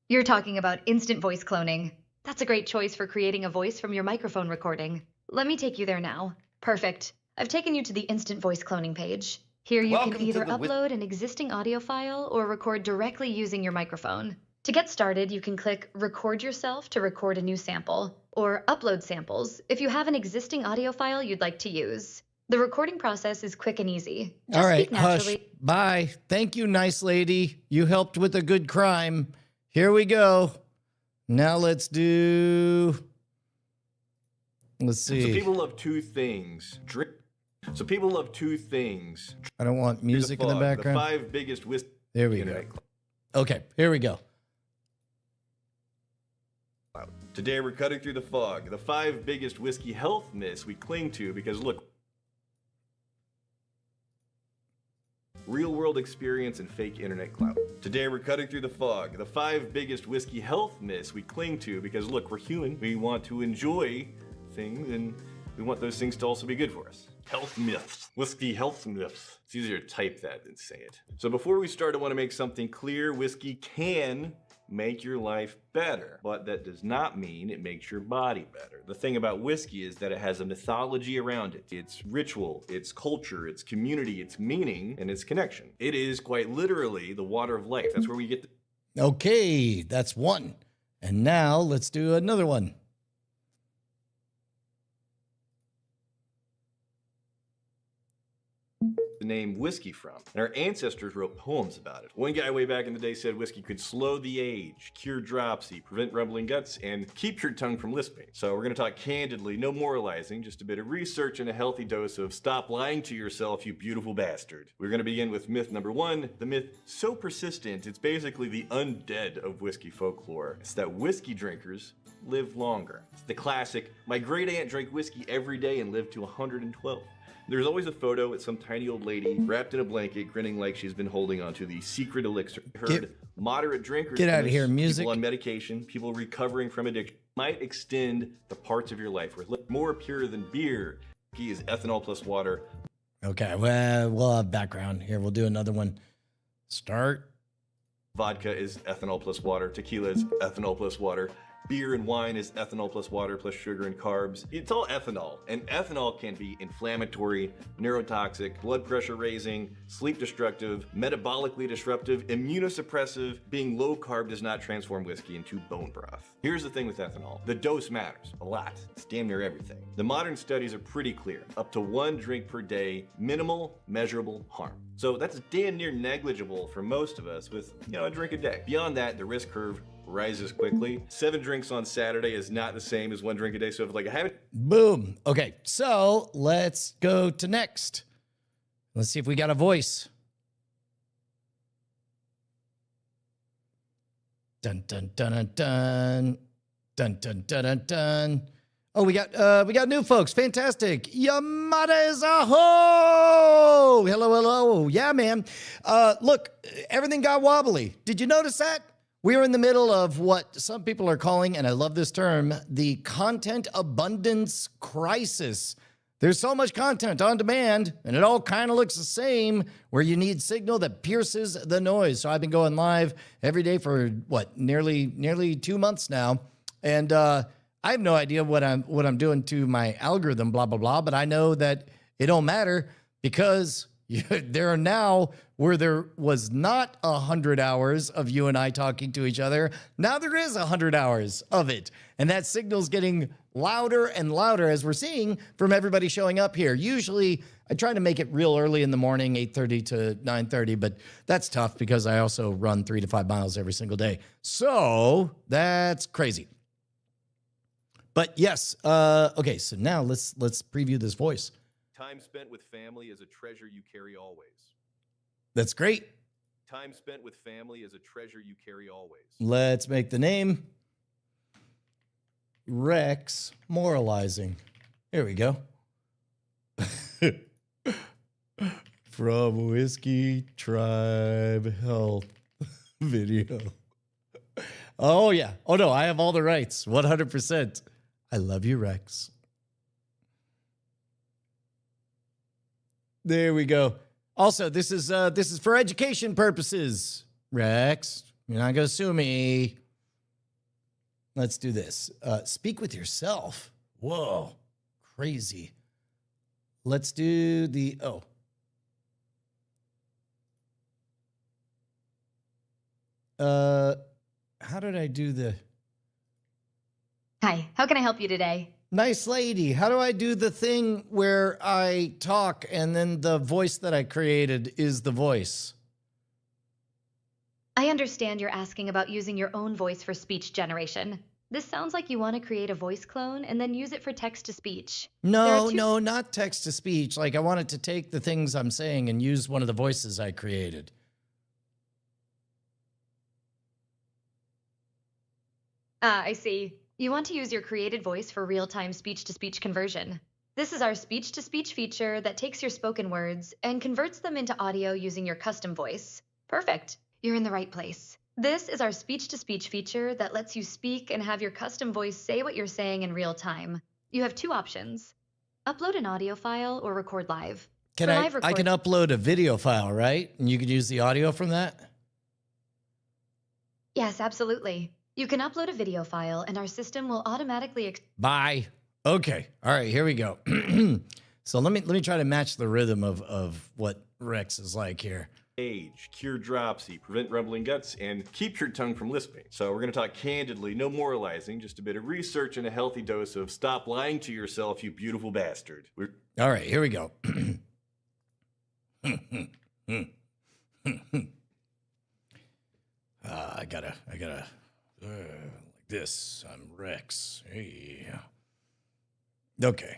You're talking about instant voice cloning. That's a great choice for creating a voice from your microphone recording. Let me take you there now. Perfect. I've taken you to the instant voice cloning page. Here you can either upload an existing audio file or record directly using your microphone. To get started, you can click Record Yourself to record a new sample, or Upload Samples if you have an existing audio file you'd like to use. The recording process is quick and easy.
All right, hush. Bye. Thank you, nice lady. You helped with a good crime. Here we go. Now let's see.
So people love two things. So people love two things.
I don't want music in the background.
The 5 biggest whiskey.
There we go. Okay, here we go.
Today we're cutting through the fog. The 5 biggest whiskey health myths we cling to because look, real world experience and fake internet clout. Today we're cutting through the fog. The 5 biggest whiskey health myths we cling to because look, we're human. We want to enjoy things and we want those things to also be good for us. Health myths. Whiskey health myths. It's easier to type that than say it. So before we start, I want to make something clear. Whiskey can make your life better, but that does not mean it makes your body better. The thing about whiskey is that it has a mythology around it. It's ritual, it's culture, it's community, it's meaning, and it's connection. It is quite literally the water of life. That's where we get the...
Okay, that's one. And now let's do another one.
The name whiskey from, and our ancestors wrote poems about it. One guy way back in the day said whiskey could slow the age, cure dropsy, prevent rumbling guts, and keep your tongue from lisping. So we're going to talk candidly, no moralizing, just a bit of research and a healthy dose of stop lying to yourself, you beautiful bastard. We're going to begin with myth number 1, the myth so persistent it's basically the undead of whiskey folklore. It's that whiskey drinkers live longer. It's the classic, my great aunt drank whiskey every day and lived to 112. There's always a photo with some tiny old lady wrapped in a blanket, grinning like she's been holding onto the secret elixir. Moderate drinkers,
get out of here, music.
People on medication, people recovering from addiction might extend the parts of your life where more pure than beer. Whiskey is ethanol plus water.
Okay, well, we'll have background here. We'll do another one. Start.
Vodka is ethanol plus water. Tequila is ethanol plus water. Beer and wine is ethanol plus water plus sugar and carbs. It's all ethanol, and ethanol can be inflammatory, neurotoxic, blood pressure raising, sleep destructive, metabolically disruptive, immunosuppressive. Being low carb does not transform whiskey into bone broth. Here's the thing with ethanol. The dose matters a lot. It's damn near everything. The modern studies are pretty clear. Up to 1 drink per day, minimal measurable harm. So that's damn near negligible for most of us with, a drink a day. Beyond that, the risk curve rises quickly. 7 drinks on Saturday is not the same as 1 drink a day. So if I haven't...
Boom. Okay, so let's go to next. Let's see if we got a voice. Dun, dun, dun, dun, dun. Dun, dun, dun, dun, dun. Oh, we got new folks. Fantastic. Yamada is a ho. Hello, hello. Yeah, man. Look, everything got wobbly. Did you notice that? We're in the middle of what some people are calling, and I love this term, the content abundance crisis. There's so much content on demand, and it all kind of looks the same, where you need signal that pierces the noise. So I've been going live every day for nearly 2 months now, and I have no idea what I'm doing to my algorithm, blah blah blah. But I know that it don't matter because There are now, where there was not 100 hours of you and I talking to each other, now there is 100 hours of it. And that signal's getting louder and louder, as we're seeing from everybody showing up here. Usually, I try to make it real early in the morning, 8:30 to 9:30, but that's tough because I also run 3 to 5 miles every single day. So that's crazy. But yes, okay, so now let's preview this voice.
Time spent with family is a treasure you carry always.
That's great.
Time spent with family is a treasure you carry always.
Let's make the name Rex Moralizing. Here we go. From Whiskey Tribe Health video. Oh, yeah. Oh, no, I have all the rights. 100%. I love you, Rex. There we go. Also, this is for education purposes. Rex, you're not going to sue me. Let's do this. Speak with yourself. Whoa, crazy. Let's do the, how did I do the?
Hi, how can I help you today?
Nice lady. How do I do the thing where I talk and then the voice that I created is the voice?
I understand you're asking about using your own voice for speech generation. This sounds like you want to create a voice clone and then use it for text-to-speech.
No, not text-to-speech. Like, I wanted to take the things I'm saying and use one of the voices I created.
Ah, I see. You want to use your created voice for real-time speech-to-speech conversion. This is our speech-to-speech feature that takes your spoken words and converts them into audio using your custom voice. Perfect. You're in the right place. This is our speech-to-speech feature that lets you speak and have your custom voice say what you're saying in real time. You have two options. Upload an audio file or record live.
I can upload a video file, right? And you can use the audio from that?
Yes, absolutely. You can upload a video file and our system will automatically...
Bye. Okay. All right, here we go. So let me try to match the rhythm of what Rex is like here.
Age, cure dropsy, prevent rumbling guts, and keep your tongue from lisping. So we're going to talk candidly, no moralizing, just a bit of research and a healthy dose of stop lying to yourself, you beautiful bastard.
All right, here we go. I gotta, like this. I'm Rex. Hey. Okay.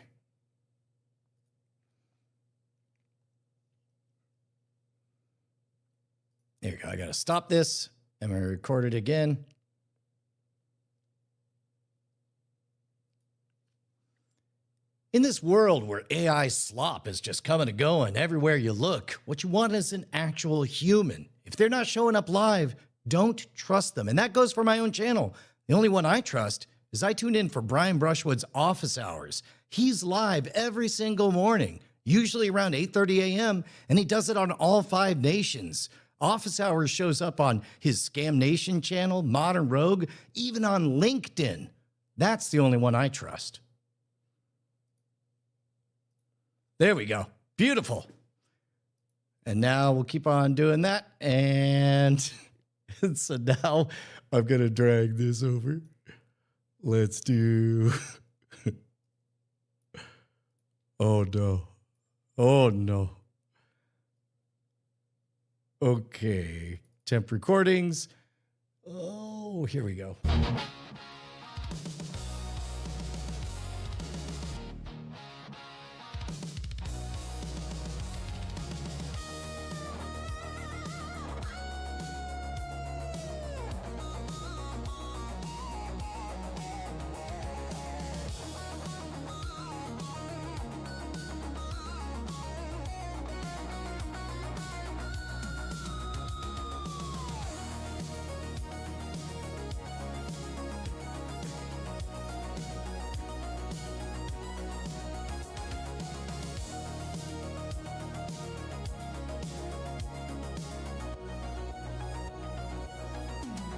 There you go. I gotta stop this. I'm gonna record it again. In this world where AI slop is just coming and going everywhere you look, what you want is an actual human. If they're not showing up live, don't trust them. And that goes for my own channel. The only one I trust is I tuned in for Brian Brushwood's office hours. He's live every single morning, usually around 8:30 a.m., and he does it on all 5 nations. Office Hours shows up on his Scam Nation channel, Modern Rogue, even on LinkedIn. That's the only one I trust. There we go. Beautiful. And now we'll keep on doing that. And so now I'm going to drag this over. Let's do... Oh, no. Oh, no. Okay, temp recordings. Oh, here we go.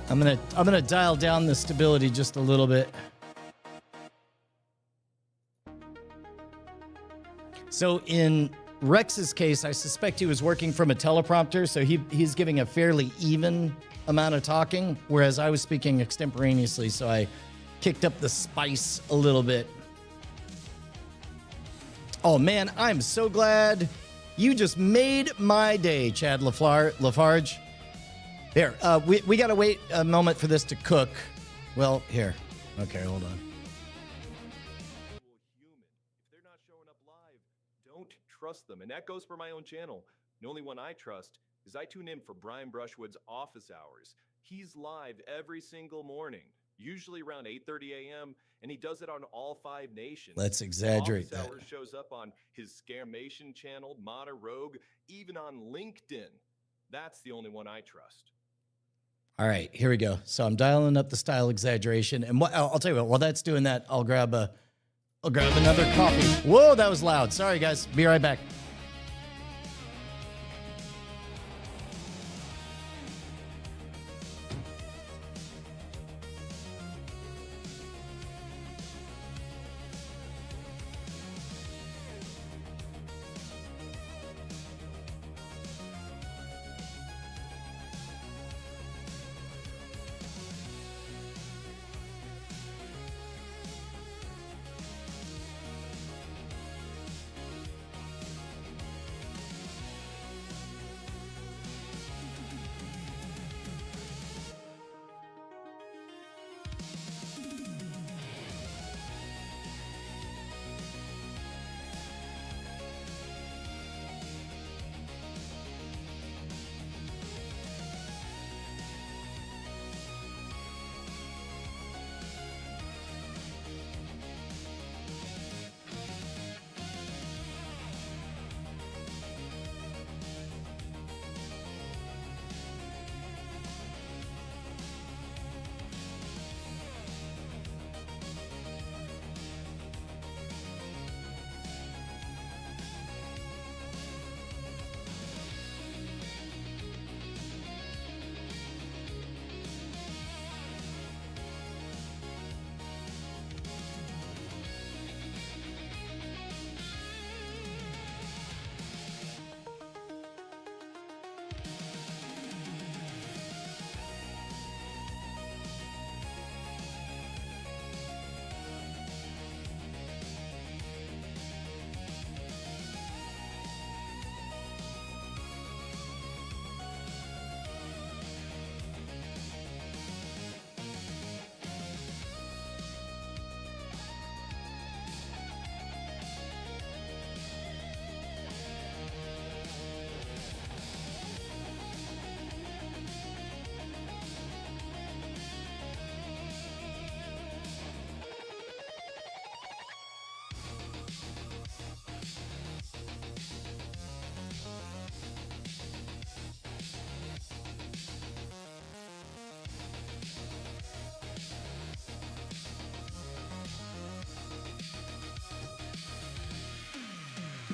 I'm gonna dial down the stability just a little bit. So in Rex's case, I suspect he was working from a teleprompter, so he's giving a fairly even amount of talking, whereas I was speaking extemporaneously, so I kicked up the spice a little bit. Oh man, I'm so glad you just made my day, Chad Lafarge. There, we gotta wait a moment for this to cook. Well, here. Okay, hold on.
If they're not showing up live, don't trust them. And that goes for my own channel. The only one I trust is I tune in for Brian Brushwood's office hours. He's live every single morning, usually around 8:30 a.m., and he does it on all 5 nations.
Let's exaggerate
Office
that.
Hours shows up on his Scamation channel, Modern Rogue, even on LinkedIn. That's the only one I trust.
All right, here we go. So I'm dialing up the style exaggeration, and I'll tell you what. While that's doing that, I'll grab another coffee. Whoa, that was loud. Sorry, guys. Be right back.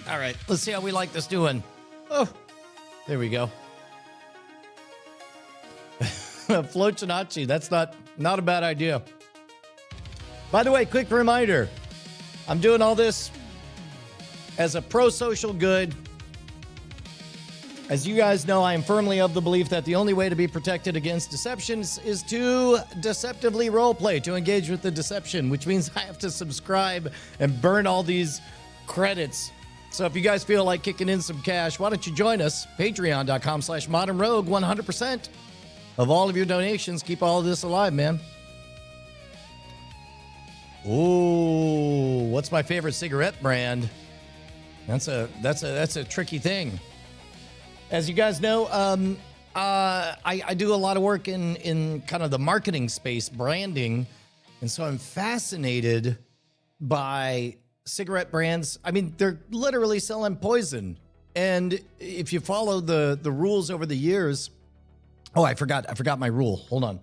All right, let's see how we like this doing. Oh, there we go. Flochinachi, that's not a bad idea. By the way, quick reminder, I'm doing all this as a pro-social good. As you guys know, I am firmly of the belief that the only way to be protected against deceptions is to deceptively roleplay, to engage with the deception, which means I have to subscribe and burn all these credits. So if you guys feel like kicking in some cash, why don't you join us? Patreon.com/modernrogue. 100% of all of your donations keep all of this alive, man. Ooh, what's my favorite cigarette brand? That's a tricky thing. As you guys know, I do a lot of work in kind of the marketing space, branding, and so I'm fascinated by cigarette brands. I mean, they're literally selling poison, and if you follow the rules over the years, oh, I forgot my rule. Hold on,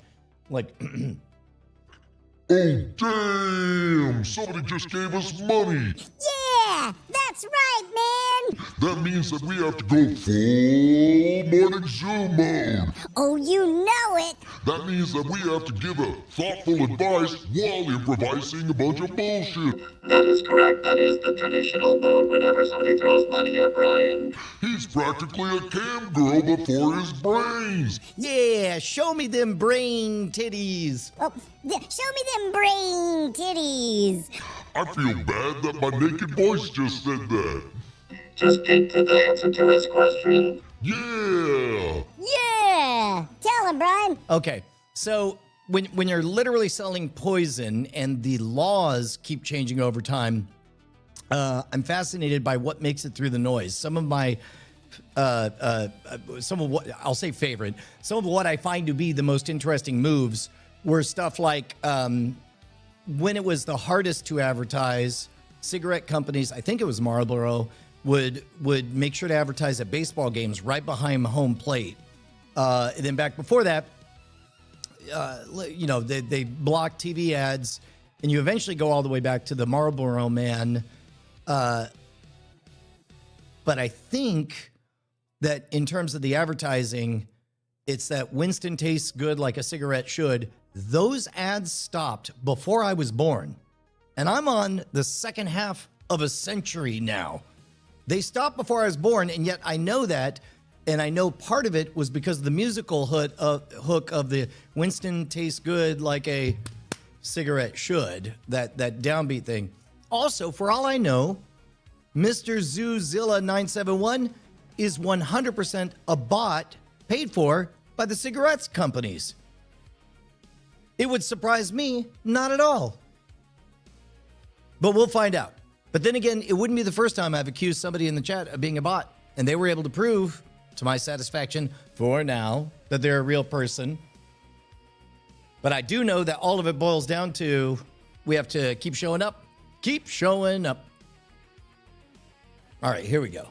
like.
Oh, damn! Somebody just gave us money!
Yeah! That's right, man!
That means that we have to go full morning Zoom mode!
Oh, you know it!
That means that we have to give a thoughtful advice while improvising a bunch of bullshit.
That is correct. That is the traditional mode whenever somebody throws money at Brian.
He's practically a cam girl before his brains.
Yeah, show me them brain titties.
Oh, show me them brain titties.
I feel bad that my naked voice just said that.
Just get to the answer to his question.
Yeah.
Yeah. Tell him, Brian.
Okay, so when you're literally selling poison and the laws keep changing over time, I'm fascinated by what makes it through the noise. Some of my, some of what I'll say favorite, some of what I find to be the most interesting moves were stuff like when it was the hardest to advertise, cigarette companies, I think it was Marlboro, would make sure to advertise at baseball games right behind home plate. And then back before that, they blocked TV ads, and you eventually go all the way back to the Marlboro Man. But I think that in terms of the advertising, it's that Winston tastes good like a cigarette should. Those ads stopped before I was born. And I'm on the second half of a century now. They stopped before I was born, and yet I know that. And I know part of it was because of the musical hook of the Winston tastes good like a cigarette should, that downbeat thing. Also, for all I know, Mr. Zoozilla 971 is 100% a bot paid for by the cigarettes companies. It would surprise me not at all. But we'll find out. But then again, it wouldn't be the first time I've accused somebody in the chat of being a bot, and they were able to prove, to my satisfaction for now, that they're a real person. But I do know that all of it boils down to we have to keep showing up. Keep showing up. All right, here we go.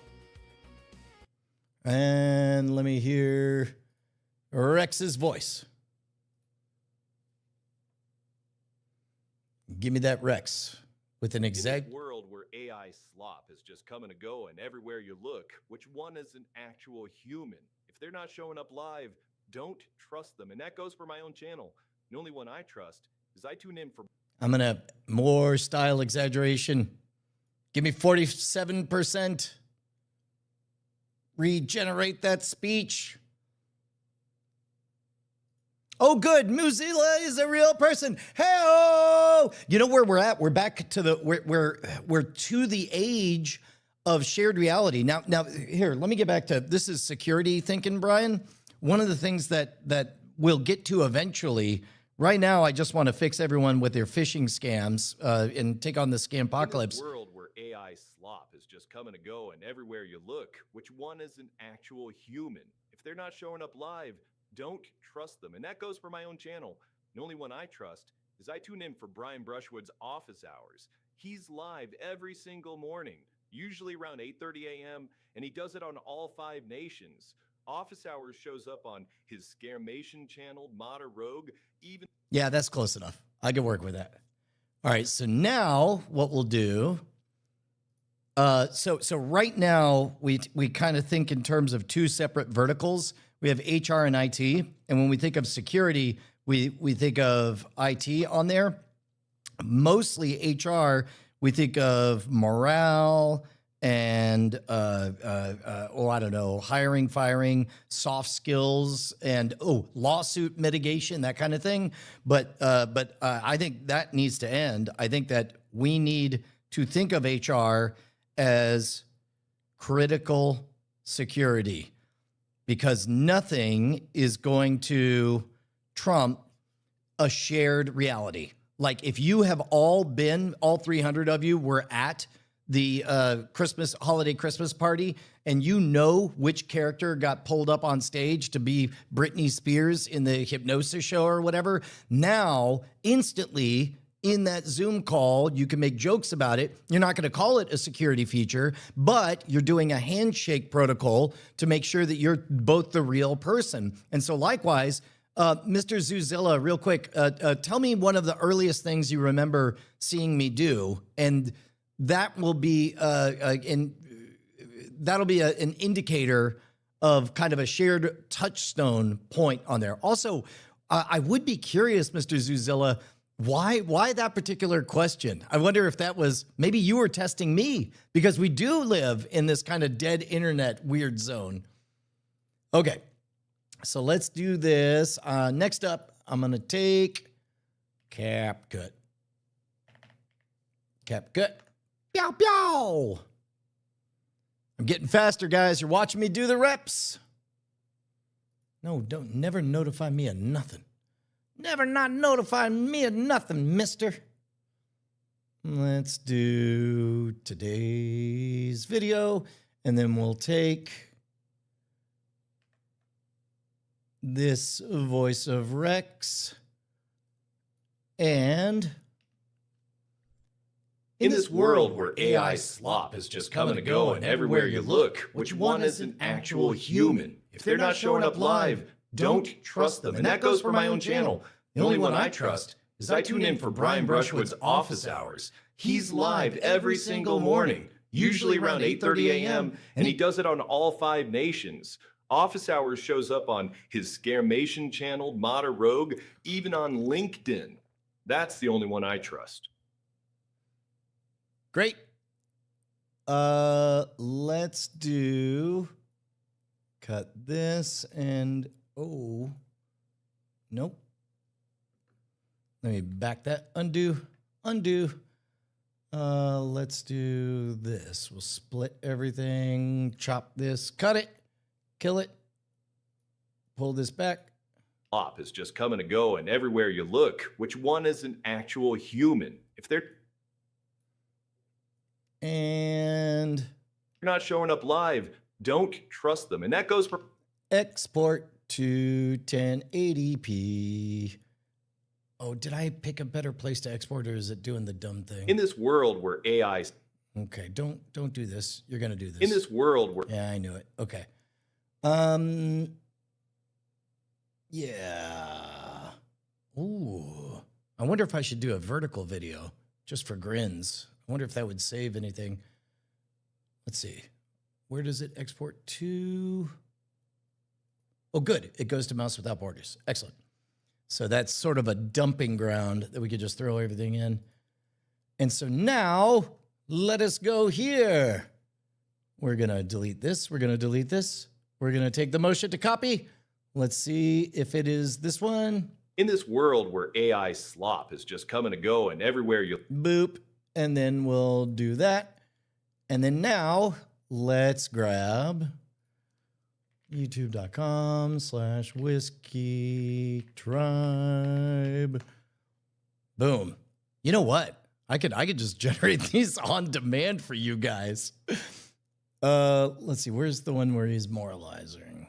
And let me hear Rex's voice. Give me that Rex with an exact...
In this world where AI slop is just coming to go and everywhere you look, which one is an actual human? If they're not showing up live, don't trust them. And that goes for my own channel. The only one I trust is I tune in for...
I'm going to... More style exaggeration. Give me 47%. Regenerate that speech. Oh, good. Muzilla is a real person. Hey-oh! You know where we're at? We're back to the... We're to the age of shared reality. Now, here, let me get back to... This is security thinking, Brian. One of the things that we'll get to eventually... Right now, I just want to fix everyone with their phishing scams and take on the Scampocalypse.
In this world where AI slop is just coming to go and everywhere you look, which one is an actual human? If they're not showing up live, don't trust them. And that goes for my own channel. The only one I trust is I tune in for Brian Brushwood's office hours. He's live every single morning, usually around 8:30 a.m., and he does it on all 5 nations. Office Hours shows up on his Scaremation channel, Modder Rogue, even...
Yeah, that's close enough. I can work with that. All right, so now what we'll do... So right now, we kind of think in terms of 2 separate verticals. We have HR and IT, and when we think of security, we think of IT on there. Mostly HR, we think of morale and I don't know, hiring, firing, soft skills, and lawsuit mitigation, that kind of thing. But I think that needs to end. I think that we need to think of HR as critical security, because nothing is going to trump a shared reality. Like if you have all 300 of you were at the holiday Christmas party, and you know which character got pulled up on stage to be Britney Spears in the hypnosis show or whatever, now instantly in that Zoom call, you can make jokes about it. You're not going to call it a security feature, but you're doing a handshake protocol to make sure that you're both the real person. And so likewise, Mr. Zoozilla, real quick, tell me one of the earliest things you remember seeing me do, and that will be that'll be an indicator of kind of a shared touchstone point on there. Also, I would be curious, Mr. Zuzilla, why that particular question? I wonder if that was, maybe you were testing me, because we do live in this kind of dead internet weird zone. Okay, so let's do this. Next up, I'm going to take CapCut. CapCut. Pew, pew. I'm getting faster, guys. You're watching me do the reps. No, don't never notify me of nothing. Never not notify me of nothing, mister. Let's do today's video, and then we'll take this voice of Rex and
in this world where AI slop is just coming and going everywhere you look, which one is an actual human? If they're not showing up live, don't trust them. And that goes for my own channel. The only one I trust is I tune in for Brian Brushwood's office hours. He's live every single morning, usually around 8:30 a.m., and he does it on all 5 nations. Office Hours shows up on his Scamation channel, Modder Rogue, even on LinkedIn. That's the only one I trust.
Great. Let's do cut this and oh, nope. Let me back that, undo. Let's do this. We'll split everything, chop this, cut it, kill it, pull this back.
Op is just coming and going everywhere you look. Which one is an actual human? If they're not showing up live, don't trust them. And that goes for
export to 1080p. Oh, did I pick a better place to export, or is it doing the dumb thing?
In this world where AI...
Okay, don't do this. You're going to do this.
In this world where...
Yeah, I knew it. Okay. Yeah. Ooh. I wonder if I should do a vertical video just for grins. I wonder if that would save anything. Let's see. Where does it export to? Oh, good. It goes to Mouse Without Borders. Excellent. So that's sort of a dumping ground that we could just throw everything in. And so now let us go here. We're going to delete this. We're going to delete this. We're going to take the motion to copy. Let's see if it is this one.
In this world where AI slop is just coming and going everywhere you...
Boop. And then we'll do that. And then now let's grab youtube.com/whiskey tribe. Boom. You know what? I could just generate these on demand for you guys. Let's see. Where's the one where he's moralizing?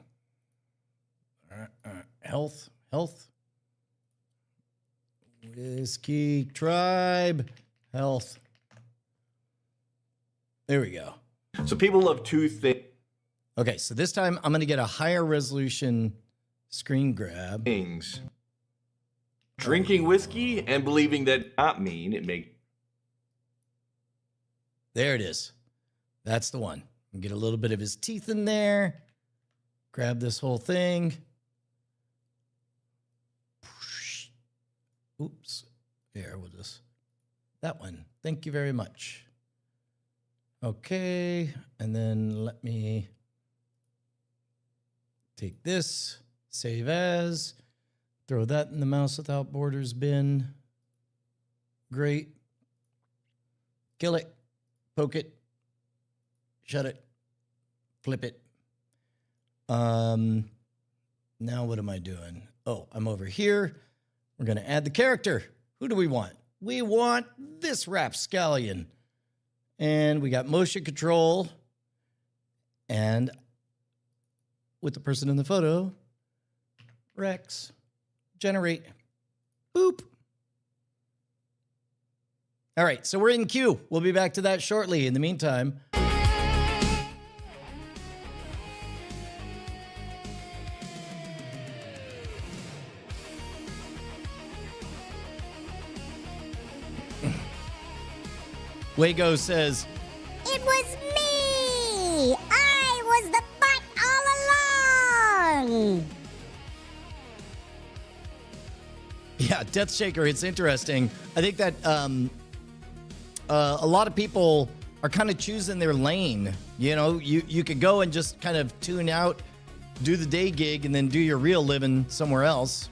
Health. Whiskey tribe. Health. There we go.
So people love 2 things.
Okay, so this time I'm going to get a higher resolution screen grab.
Drinking whiskey and believing that not mean it makes...
There it is. That's the one. Get a little bit of his teeth in there. Grab this whole thing. Oops. Here, we'll just... That one. Thank you very much. Okay, and then let me take this, save as, throw that in the Mouse Without Borders bin. Great. Kill it, poke it, shut it, flip it. Now what am I doing? Oh, I'm over here. We're going to add the character. Who do we want? We want this rapscallion. And we got motion control. And with the person in the photo, Rex, generate, boop. All right, so we're in queue. We'll be back to that shortly. In the meantime... Wago says,
"It was me! I was the butt all along!"
Yeah, Death Shaker, it's interesting. I think that a lot of people are kind of choosing their lane. You know, you could go and just kind of tune out, do the day gig, and then do your real living somewhere else.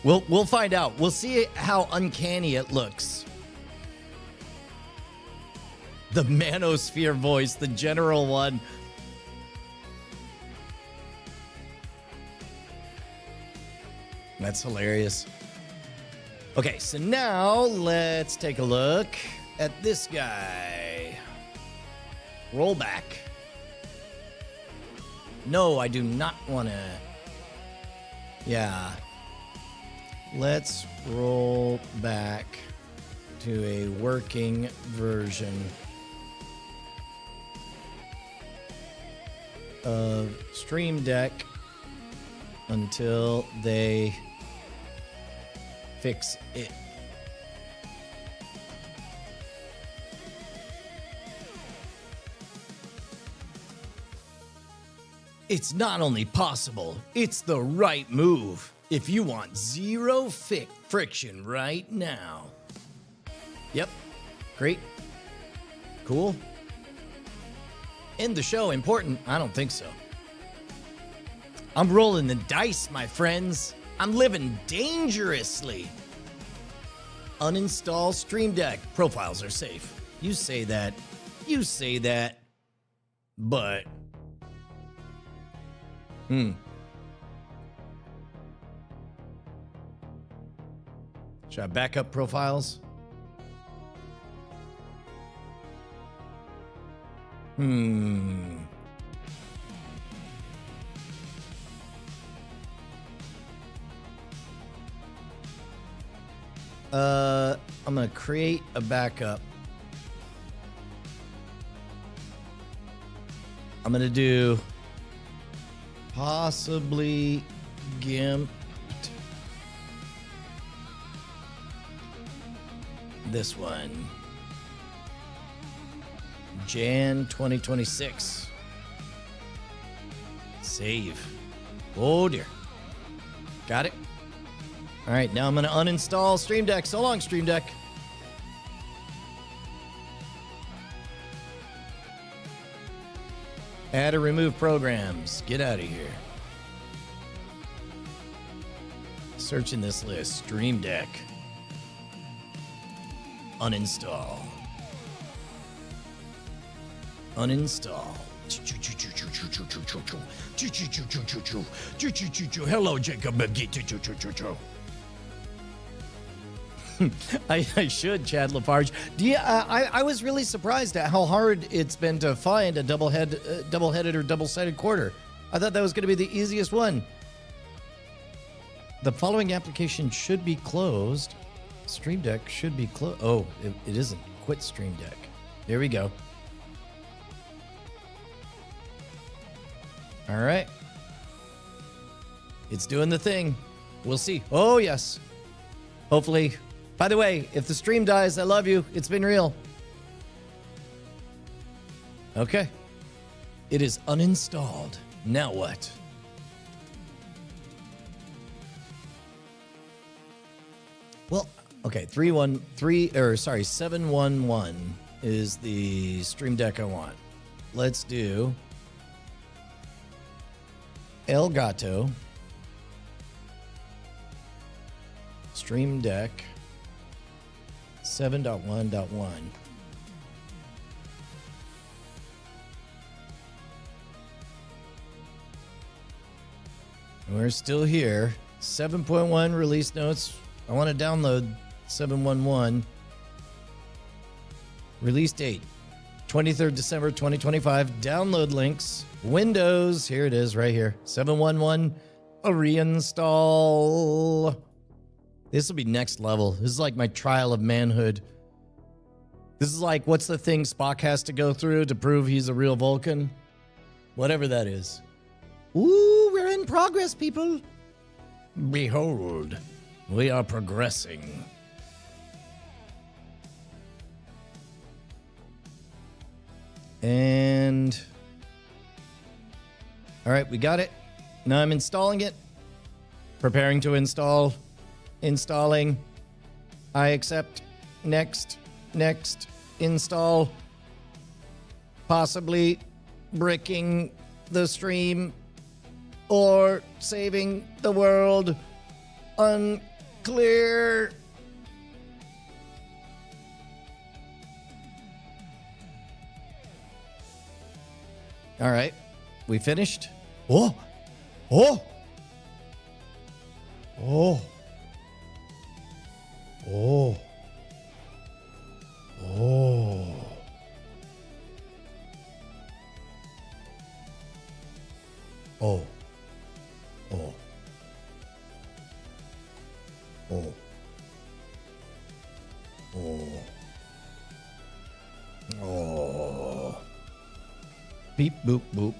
We'll find out. We'll see how uncanny it looks. The manosphere voice, the general one. That's hilarious. Okay, so now let's take a look at this guy. Roll back. No, I do not want to. Yeah. Let's roll back to a working version of Stream Deck until they fix it. It's not only possible, it's the right move if you want zero friction right now. Yep. Great. Cool. End the show important? I don't think so. I'm rolling the dice, my friends. I'm living dangerously. Uninstall Stream Deck. Profiles are safe. You say that. You say that. But. Should I back up profiles? I'm gonna create a backup. I'm gonna do possibly GIMP. This one. Jan 2026. Save. Oh dear. Got it. All right, now I'm going to uninstall Stream Deck. So long, Stream Deck. Add or remove programs. Get out of here. Searching this list. Stream Deck. Uninstall. Uninstall. Hello, Jacob. I should, Chad Lafarge. I was really surprised at how hard it's been to find a double-headed or double-sided quarter. I thought that was going to be the easiest one. The following application should be closed. Stream Deck should be closed. Oh, it isn't. Quit Stream Deck. There we go. All right. It's doing the thing. We'll see. Oh, yes. Hopefully. By the way, if the stream dies, I love you. It's been real. Okay. It is uninstalled. Now what? Well, okay, 711 is the Stream Deck I want. Let's do El Gato Stream Deck 7.1.1. We're still here. 7.1 release notes. I want to download 7.1.1. Release date 23rd December 2025. Download links. Windows. Here it is right here. 7.1.1. A reinstall. This will be next level. This is like my trial of manhood. This is like, what's the thing Spock has to go through to prove he's a real Vulcan? Whatever that is. Ooh, we're in progress, people. Behold, we are progressing. And All right, we got it. Now I'm installing it. Preparing to install. Installing. I accept. Next. Next. Install. Possibly bricking the stream or saving the world. Unclear. All right. We finished. Oh. Oh. Oh. Oh. Oh. Oh. Oh. Oh. Oh. Oh. Beep boop boop.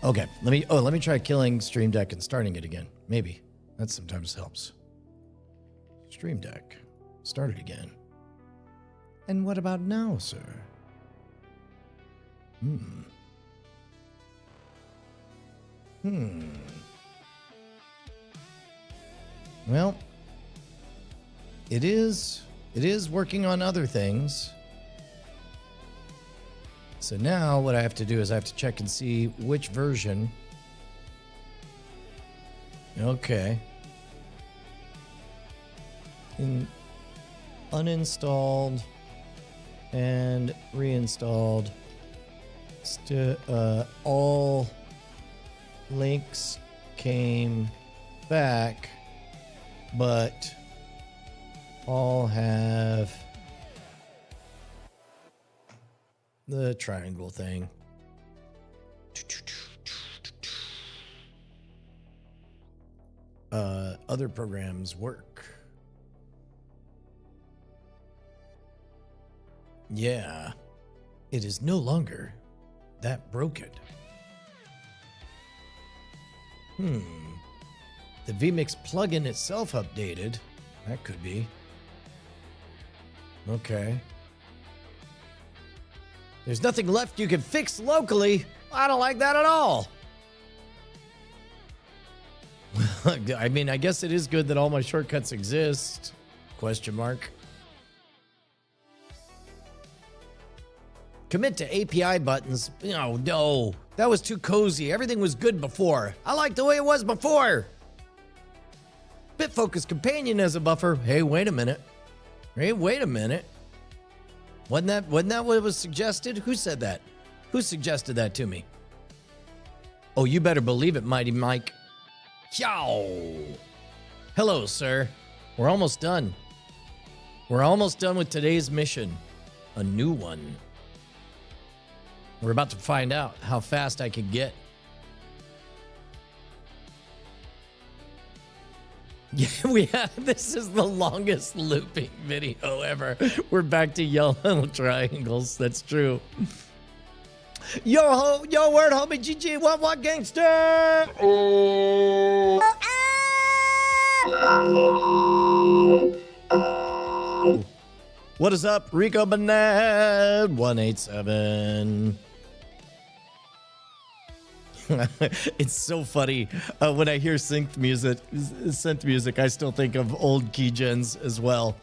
Okay, let me try killing Stream Deck and starting it again. Maybe. That sometimes helps. Stream Deck. Start it again. And what about now, sir? Well, it is working on other things. So now what I have to do is I have to check and see which version. Okay. Uninstalled and reinstalled. All links came back, but all have the triangle thing. Other programs work. Yeah, it is no longer that broken. The vMix plugin itself updated. That could be. Okay. There's nothing left you can fix locally. I don't like that at all. I mean, I guess it is good that all my shortcuts exist. Question mark. Commit to API buttons. No. That was too cozy. Everything was good before. I like the way it was before. BitFocus Companion as a buffer. Hey, wait a minute. Wasn't that what was suggested? Who said that? Who suggested that to me? Oh, you better believe it, Mighty Mike. Yow! Hello, sir. We're almost done. We're almost done with today's mission. A new one. We're about to find out how fast I can get. Yeah, this is the longest looping video ever. We're back to yellow triangles. That's true. Yo word, homie, GG, what gangster?
Oh.
What is up, Rico Banad 187? It's so funny when I hear synth music. I still think of old keygens as well.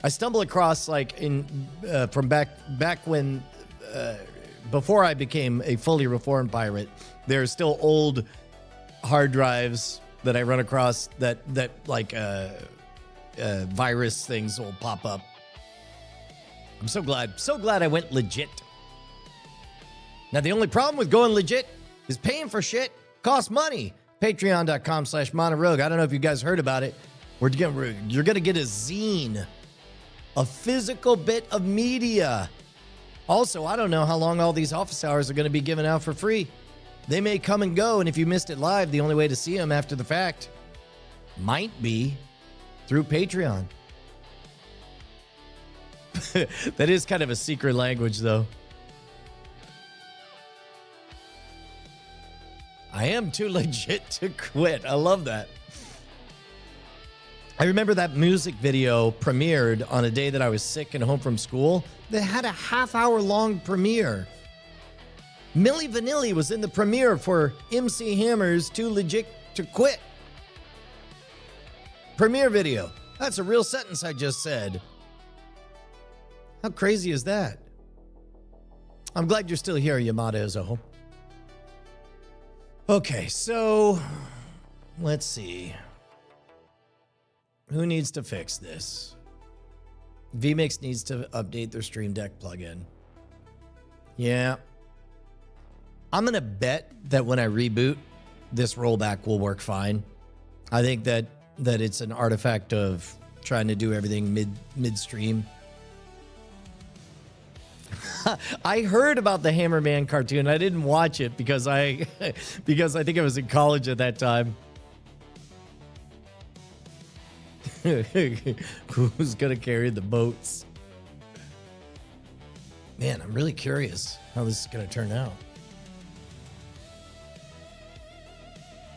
I stumble across from back when before I became a fully reformed pirate. There's still old hard drives that I run across that virus things will pop up. I'm so glad I went legit. Now the only problem with going legit is paying for shit costs money. Patreon.com/Monorogue. I don't know if you guys heard about it. You're gonna get a zine, a physical bit of media. Also, I don't know how long all these office hours are gonna be given out for free. They may come and go, and if you missed it live, the only way to see them after the fact might be through Patreon. That is kind of a secret language, though. I am too legit to quit. I love that. I remember that music video premiered on a day that I was sick and home from school. They had a half-hour long premiere. Milli Vanilli was in the premiere for MC Hammer's Too Legit to Quit premiere video. That's a real sentence I just said. How crazy is that? I'm glad you're still here, Yamada Izoho. Okay, so let's see. Who needs to fix this? vMix needs to update their Stream Deck plugin. Yeah. I'm going to bet that when I reboot, this rollback will work fine. I think that it's an artifact of trying to do everything midstream. I heard about the Hammerman cartoon. I didn't watch it because I think I was in college at that time. Who's gonna carry the boats? Man, I'm really curious how this is gonna turn out.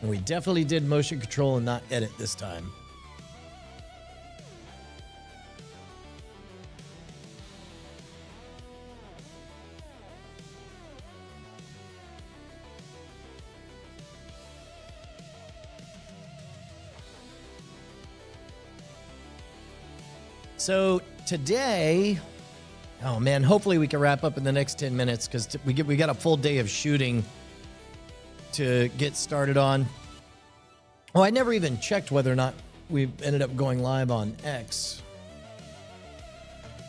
And we definitely did motion control and not edit this time. So today, oh man, hopefully we can wrap up in the next 10 minutes because we got a full day of shooting to get started on. Oh, I never even checked whether or not we ended up going live on X.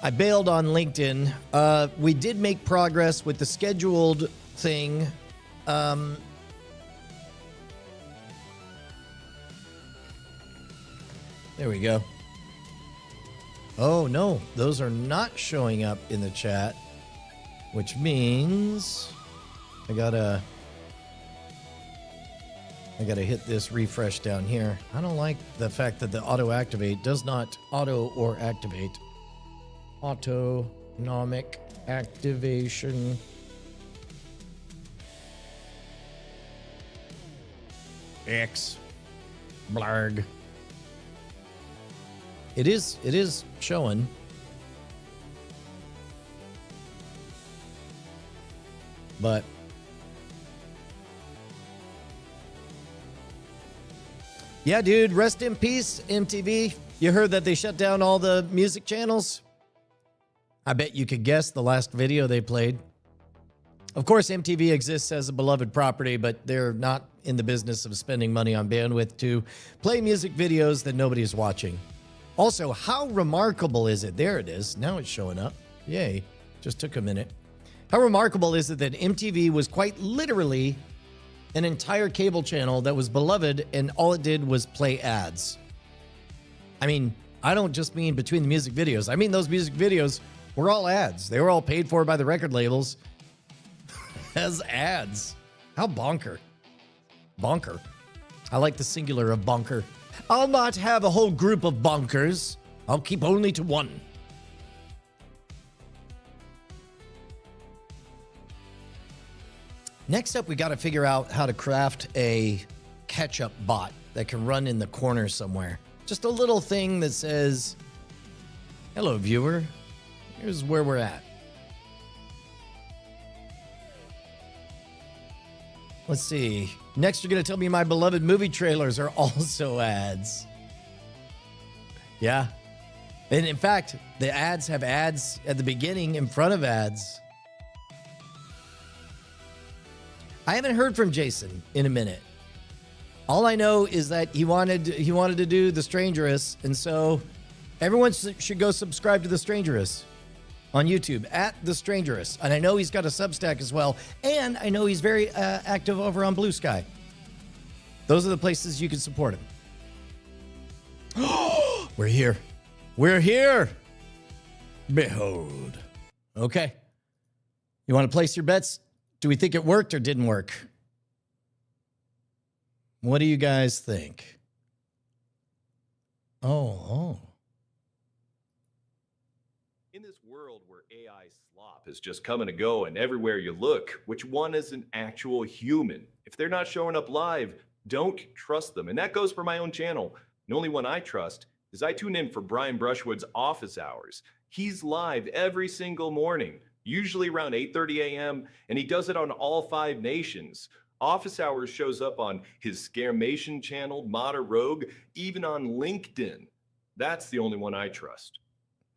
I bailed on LinkedIn. We did make progress with the scheduled thing. There we go. Oh, no, those are not showing up in the chat, which means I gotta hit this refresh down here. I don't like the fact that the auto activate does not auto or activate. Autonomic activation. X. Blarg. It is showing. But yeah, dude, rest in peace, MTV. You heard that they shut down all the music channels? I bet you could guess the last video they played. Of course, MTV exists as a beloved property, but they're not in the business of spending money on bandwidth to play music videos that nobody's watching. Also, how remarkable is it? There it is. Now it's showing up. Yay. Just took a minute. How remarkable is it that MTV was quite literally an entire cable channel that was beloved and all it did was play ads? I mean, I don't just mean between the music videos. I mean those music videos were all ads. They were all paid for by the record labels as ads. How bonker. Bonker. I like the singular of bonker. I'll not have a whole group of bonkers. I'll keep only to one. Next up, we got to figure out how to craft a catch-up bot that can run in the corner somewhere. Just a little thing that says, hello, viewer. Here's where we're at. Let's see. Next, you're going to tell me my beloved movie trailers are also ads. Yeah. And in fact, the ads have ads at the beginning in front of ads. I haven't heard from Jason in a minute. All I know is that he wanted to do The Strangerous, and so everyone should go subscribe to The Strangerous on YouTube at The Strangerous. And I know he's got a Substack as well. And I know he's very active over on Blue Sky. Those are the places you can support him. We're here. We're here. Behold. Okay. You want to place your bets? Do we think it worked or didn't work? What do you guys think? Oh.
In this world where AI slop is just coming to go and everywhere you look, which one is an actual human? If they're not showing up live, don't trust them. And that goes for my own channel. The only one I trust is I tune in for Brian Brushwood's office hours. He's live every single morning. usually around 8:30 a.m., and he does it on all 5 nations. Office Hours shows up on his Scamation channel, Mod or Rogue, even on LinkedIn. That's the only one I trust.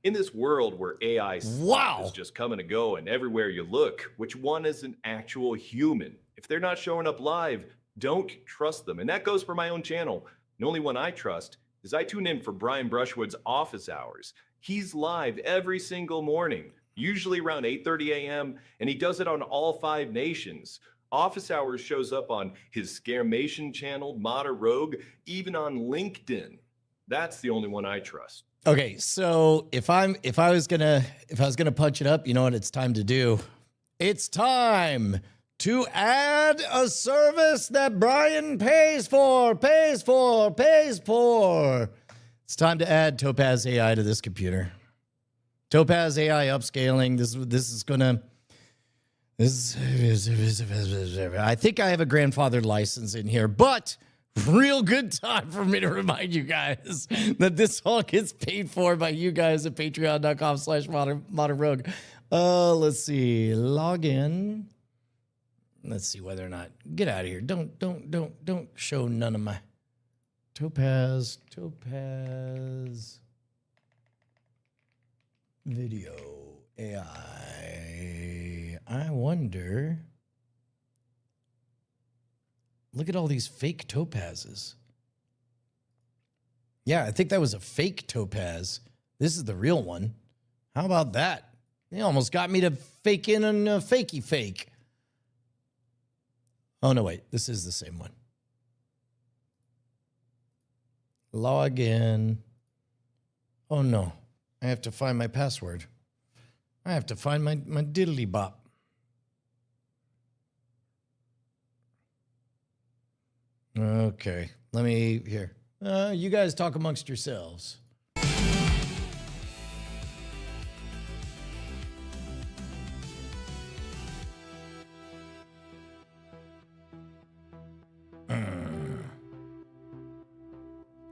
In this world where AI is just coming and going everywhere you look, which one is an actual human? If they're not showing up live, don't trust them. And that goes for my own channel. The only one I trust is I tune in for Brian Brushwood's Office Hours. He's live every single morning, usually around 8:30 a.m., and he does it on all 5 nations. Office Hours shows up on his Scamation channel, Mod or Rogue, even on LinkedIn. That's the only one I trust.
Okay, so if I was gonna punch it up, you know what it's time to do? It's time to add a service that Brian pays for. It's time to add Topaz AI to this computer. Topaz AI upscaling. I think I have a grandfathered license in here, but real good time for me to remind you guys that this all gets paid for by you guys at patreon.com/modernrogue. Let's see. Log in. Let's see whether or not. Get out of here. Don't show none of my Topaz video AI. I wonder. Look at all these fake topazes. Yeah, I think that was a fake topaz. This is the real one. How about that? They almost got me to fake in on a fakey fake. Oh, no, wait. This is the same one. Log in. Oh, no. I have to find my password. I have to find my diddly bop. Okay. Let me, here. You guys talk amongst yourselves.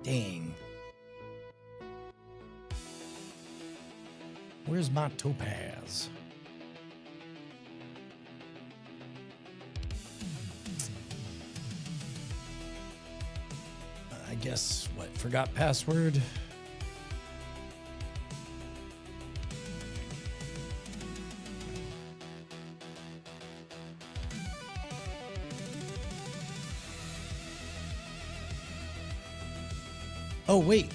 Dang. Where's my topaz? I guess, what, forgot password? Oh, wait.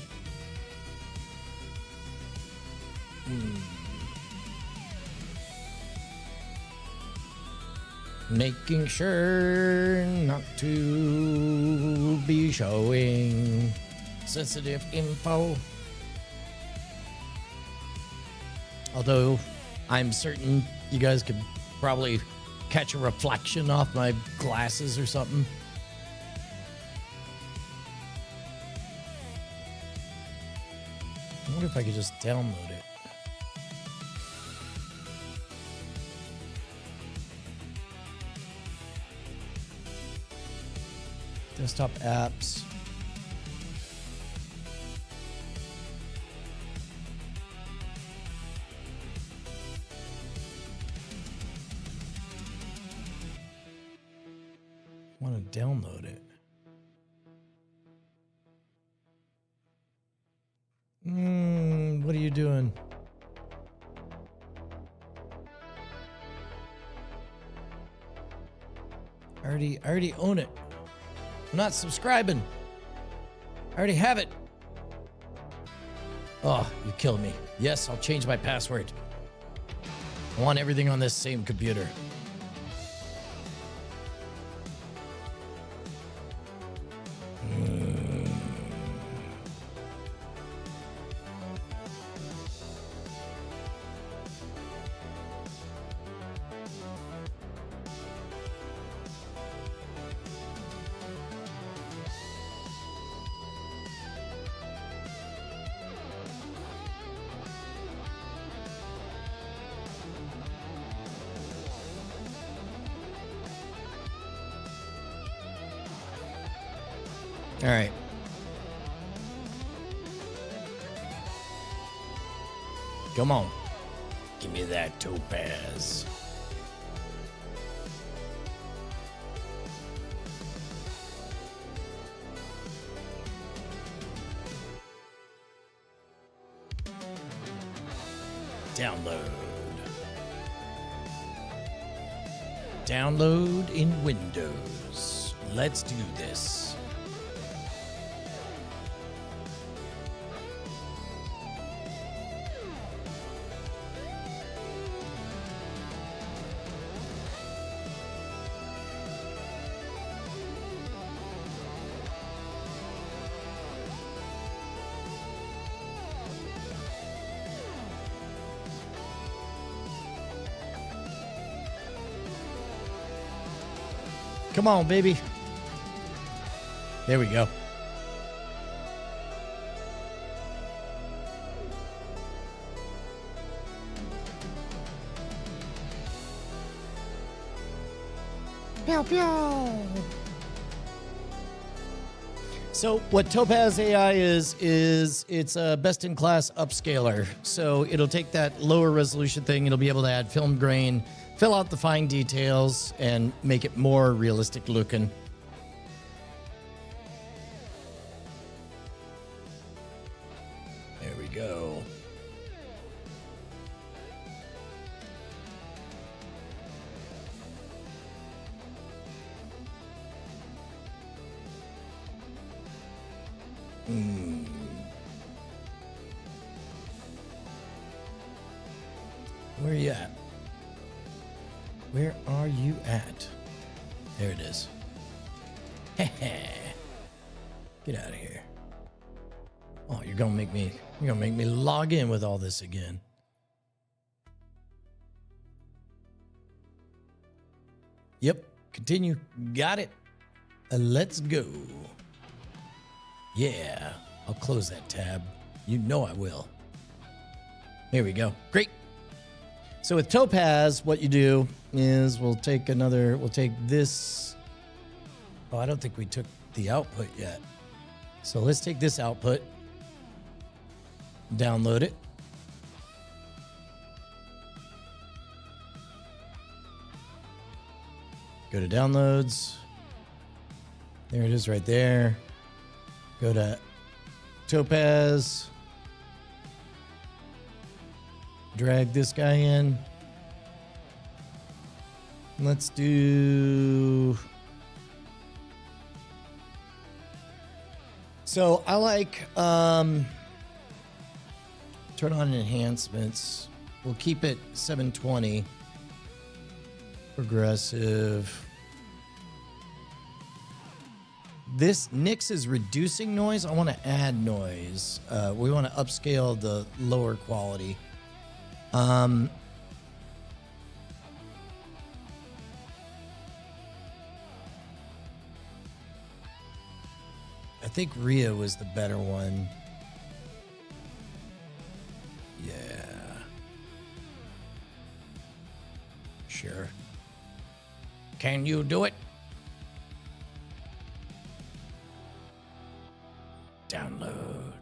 Making sure not to be showing sensitive info. Although I'm certain you guys could probably catch a reflection off my glasses or something. I wonder if I could just download it. Desktop apps. I want to download it. What are you doing? I already own it. I'm not subscribing. I already have it. Oh, you killed me. Yes, I'll change my password. I want everything on this same computer. All right. Come on. Give me that topaz. Download. Download in Windows. Let's do this. Come on, baby. There we go. Pew, pew. So what Topaz AI is it's a best-in-class upscaler. So it'll take that lower resolution thing. It'll be able to add film grain, fill out the fine details, and make it more realistic looking. There we go. Where are you at? Where are you at? There it is. Get out of here. Oh, you're gonna make me log in with all this again. Yep, continue. Got it. Let's go. Yeah, I'll close that tab. You know I will. There we go. Great. So with Topaz, what you do is we'll take this. Oh, I don't think we took the output yet. So let's take this output, download it. Go to downloads. There it is right there. Go to Topaz. Drag this guy in. Let's do... So I like turn on enhancements. We'll keep it 720. Progressive. This Nix is reducing noise. I want to add noise. We want to upscale the lower quality. I think Rhea was the better one. Yeah. Sure. Can you do it? Download.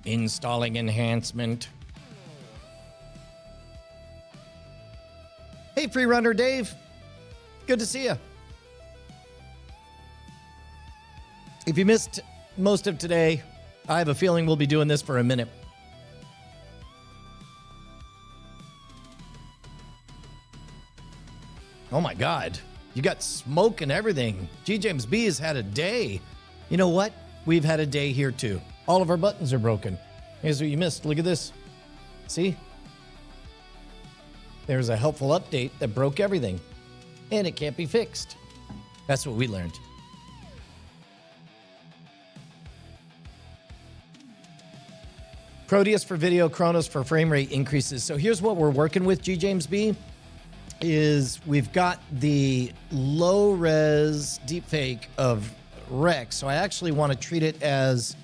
Installing enhancement. Hey, Free Runner Dave. Good to see you. If you missed most of today, I have a feeling we'll be doing this for a minute. Oh my God. You got smoke and everything. G. James B has had a day. You know what? We've had a day here too. All of our buttons are broken. Here's what you missed. Look at this. See? There's a helpful update that broke everything. And it can't be fixed. That's what we learned. Proteus for video, Chronos for frame rate increases. So here's what we're working with, G. James B. Is we've got the low res deepfake of Rex. So I actually want to treat it as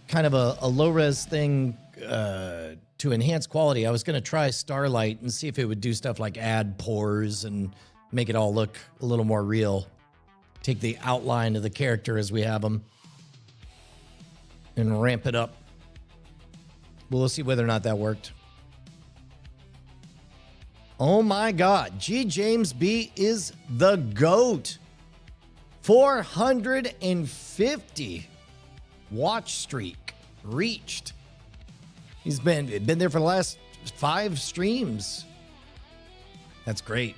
kind of a low res thing to enhance quality. I was going to try Starlight and see if it would do stuff like add pores and make it all look a little more real. Take the outline of the character as we have them and ramp it up. We'll see whether or not that worked. Oh my God. G. James B is the GOAT. 450 watch streak reached. He's been there for the last 5 streams. That's great.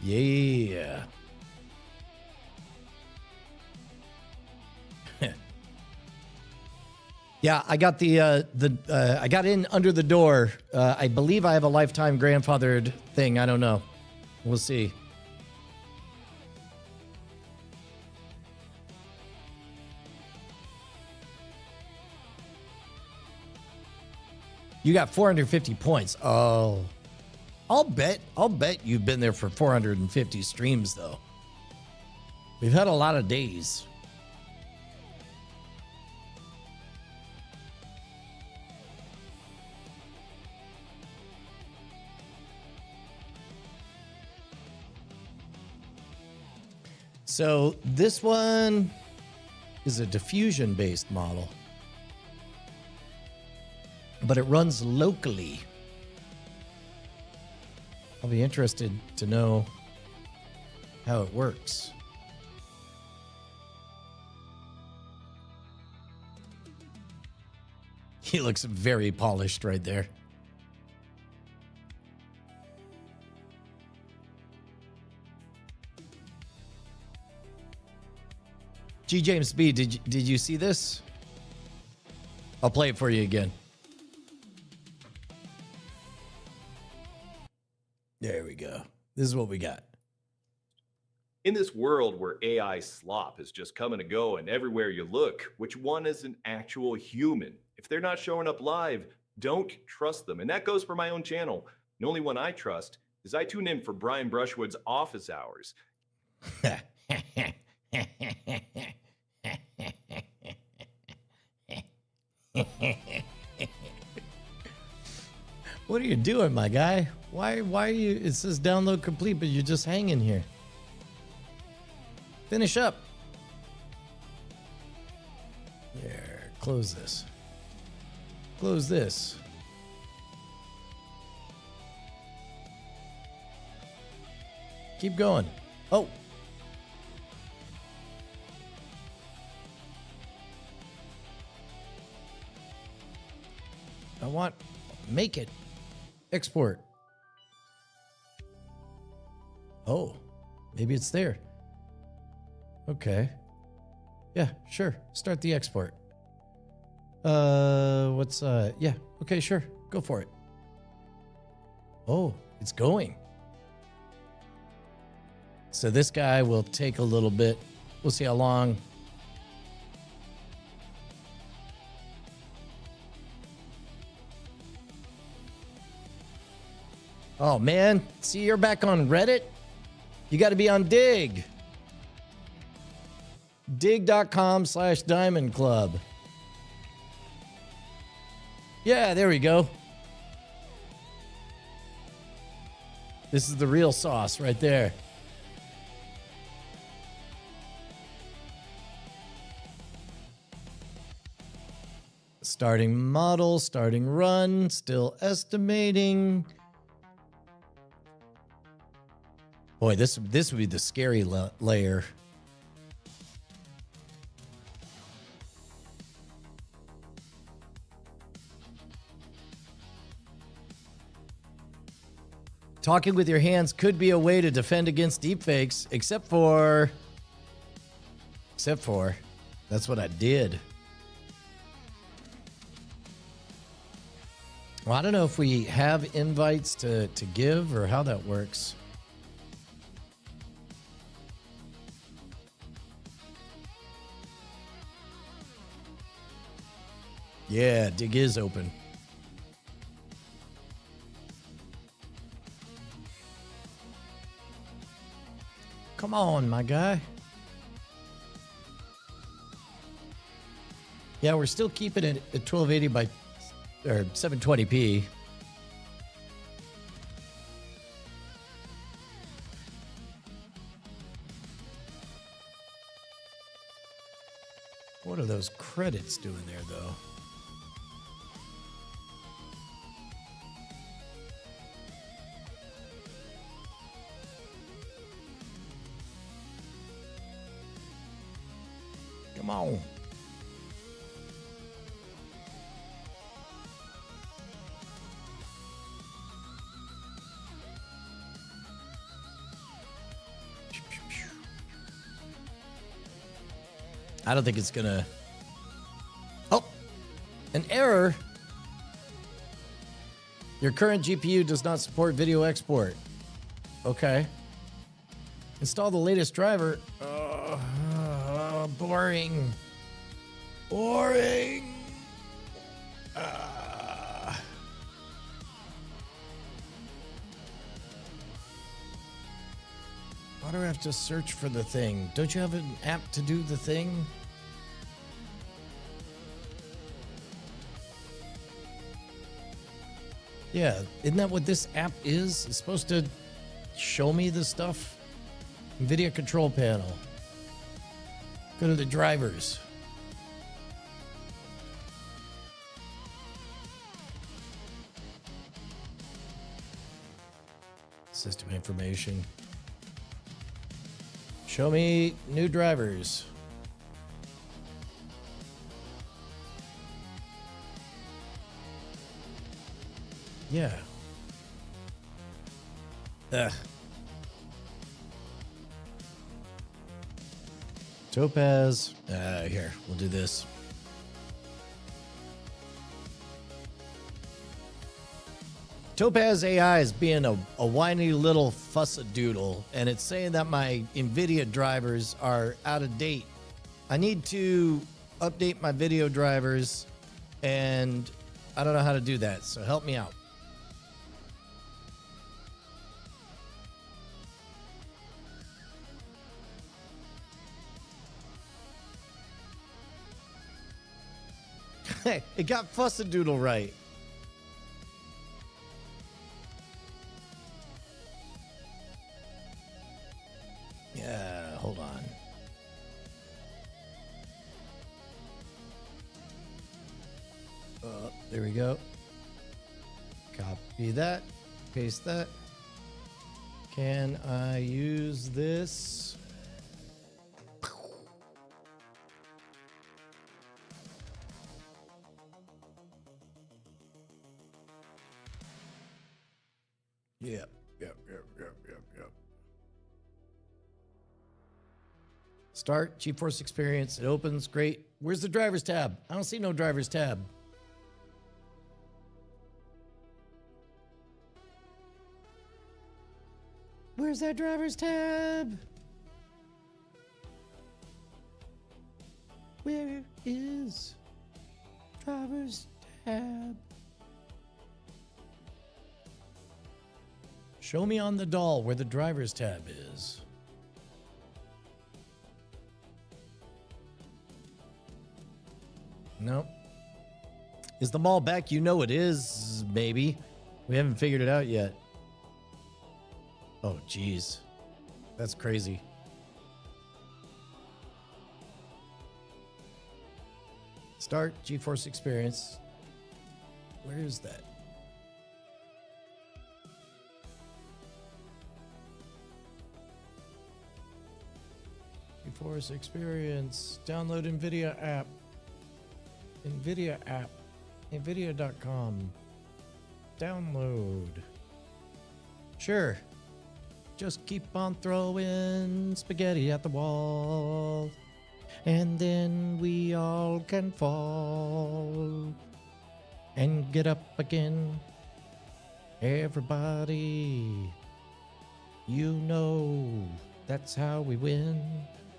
Yeah. Yeah, I got I got in under the door. I believe I have a lifetime grandfathered thing. I don't know. We'll see. You got 450 points. Oh. I'll bet you've been there for 450 streams though. We've had a lot of days. So this one is a diffusion-based model, but it runs locally. I'll be interested to know how it works. He looks very polished right there. G. James B, did you see this? I'll play it for you again. There we go. This is what we got.
In this world where AI slop is just coming to go and everywhere you look, which one is an actual human? If they're not showing up live, don't trust them. And that goes for my own channel. The only one I trust is I tune in for Brian Brushwood's office hours. What are you doing, my guy? Why are you? It says download complete, but you're just hanging here. Finish up. There, close this. Close this. Keep going. Oh. I want, make it. Export. Oh, maybe it's there. Okay. Yeah, sure. Start the export. Yeah. Okay, sure. Go for it. Oh, it's going. So this guy will take a little bit. We'll see how long. Oh, man. See, you're back on Reddit? You got to be on Dig. Dig.com/Diamond Club. Yeah, there we go. This is the real sauce right there. Starting model, starting run, still estimating. Boy, this would be the scary layer. Talking with your hands could be a way to defend against deepfakes, except for, that's what I did. Well, I don't know if we have invites to give or how that works. Yeah, Dig is open. Come on, my guy. Yeah, we're still keeping it at 1280 by or 720p.
those credits doing there, though? Come on. I don't think it's gonna... Oh, an error. Your current GPU does not support video export. Okay. Install the latest driver. Boring. Boring. Why do I have to search for the thing? Don't you have an app to do the thing? Yeah, isn't that what this app is? It's supposed to show me the stuff. NVIDIA control panel. Go to the drivers. System information. Show me new drivers. Yeah. Topaz. Here, we'll do this. Topaz AI is being a whiny little fussadoodle, and it's saying that my NVIDIA drivers are out of date. I need to update my video drivers, and I don't know how to do that, so help me out. Hey, it got fussadoodle right. Yeah, hold on. There we go. Copy that, paste that. Can I use this? Yep. Start, GeForce Experience, it opens, great. Where's the drivers tab? I don't see no drivers tab. Where's that drivers tab? Where is drivers tab? Show me on the doll where the drivers tab is. Nope. Is the mall back? You know it is, maybe. We haven't figured it out yet. Oh, geez. That's crazy. Start GeForce Experience. Where is that? GeForce Experience. Download NVIDIA app. NVIDIA app. NVIDIA.com. Download. Sure. Just keep on throwing spaghetti at the wall, and then we all can fall and get up again. Everybody, you know that's how we win.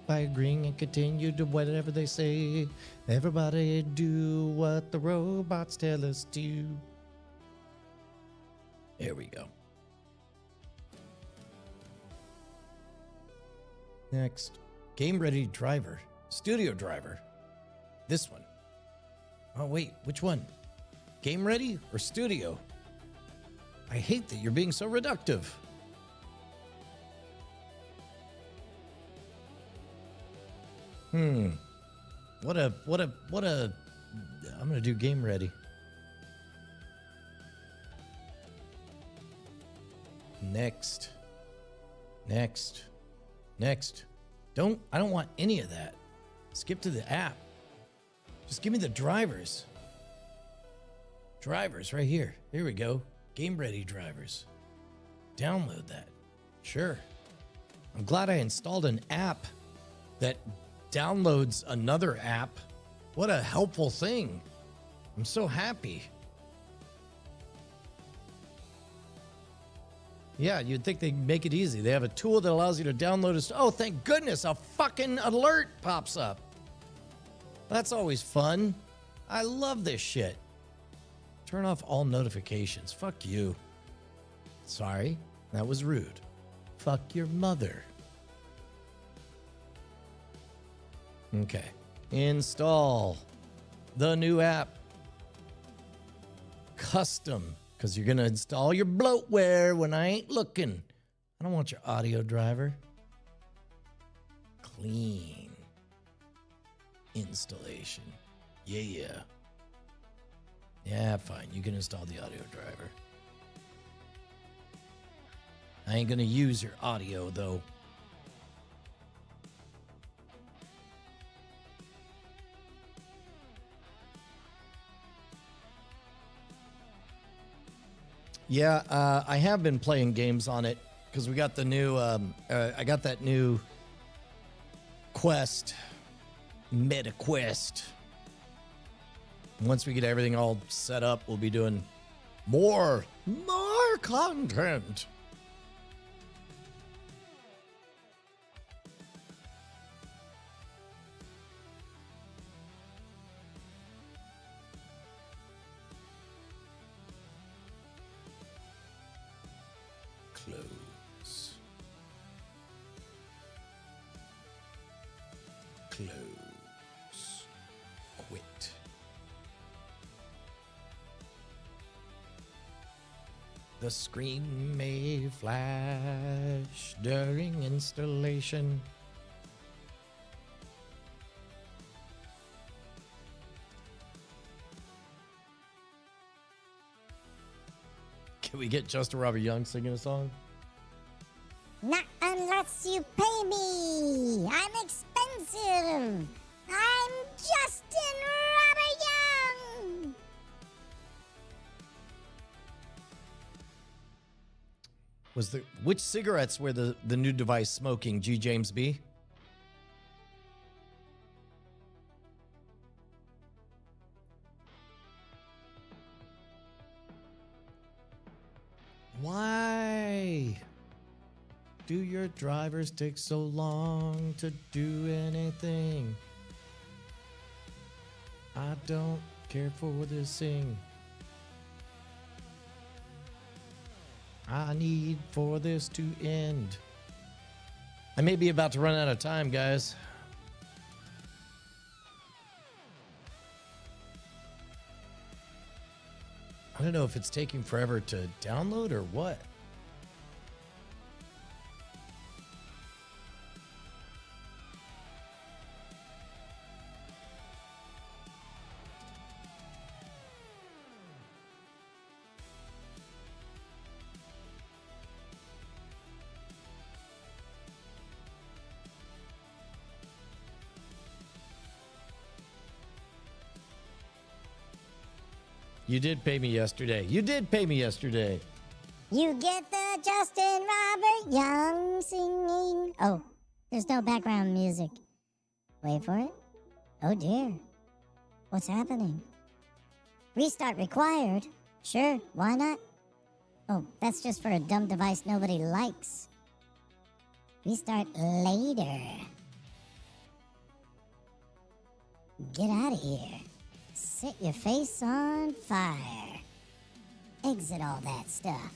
By agreeing and continue to whatever they say. Everybody do what the robots tell us to. There we go. Next, game ready driver, studio driver. This one. Oh wait, which one? Game ready or studio? I hate that you're being so reductive. What a, I'm gonna do game ready. Next. I don't want any of that. Skip to the app. Just give me the drivers. Drivers right here. Here we go. Game ready drivers. Download that. Sure. I'm glad I installed an app that downloads another app. What a helpful thing. I'm so happy. Yeah, you'd think they'd make it easy. They have a tool that allows you to download it. Oh, thank goodness, a fucking alert pops up. That's always fun. I love this shit. Turn off all notifications. Fuck you. Sorry, that was rude. Fuck your mother. Okay. Install the new app. Custom. Because you're going to install your bloatware when I ain't looking. I don't want your audio driver. Clean. Installation. Yeah. Yeah, fine. You can install the audio driver. I ain't going to use your audio, though. Yeah, I have been playing games on it because we got the new, I got that new quest, meta quest. Once we get everything all set up, we'll be doing more content. Close. Quit. The screen may flash during installation. Can we get Justin Robert Young singing a song?
Not unless you pay me. I'm expensive. I'm Justin Robert Young.
Which cigarettes were the new device smoking, G. James B? Why do your drivers take so long to do anything? I don't care for this thing. I need for this to end. I may be about to run out of time, guys. I don't know if it's taking forever to download or what. You did pay me yesterday. You did pay me yesterday.
You get the Justin Robert Young singing. Oh, there's no background music. Wait for it. Oh dear. What's happening? Restart required. Sure, why not? Oh, that's just for a dumb device nobody likes. Restart later. Get out of here. Set your face on fire. Exit all that stuff.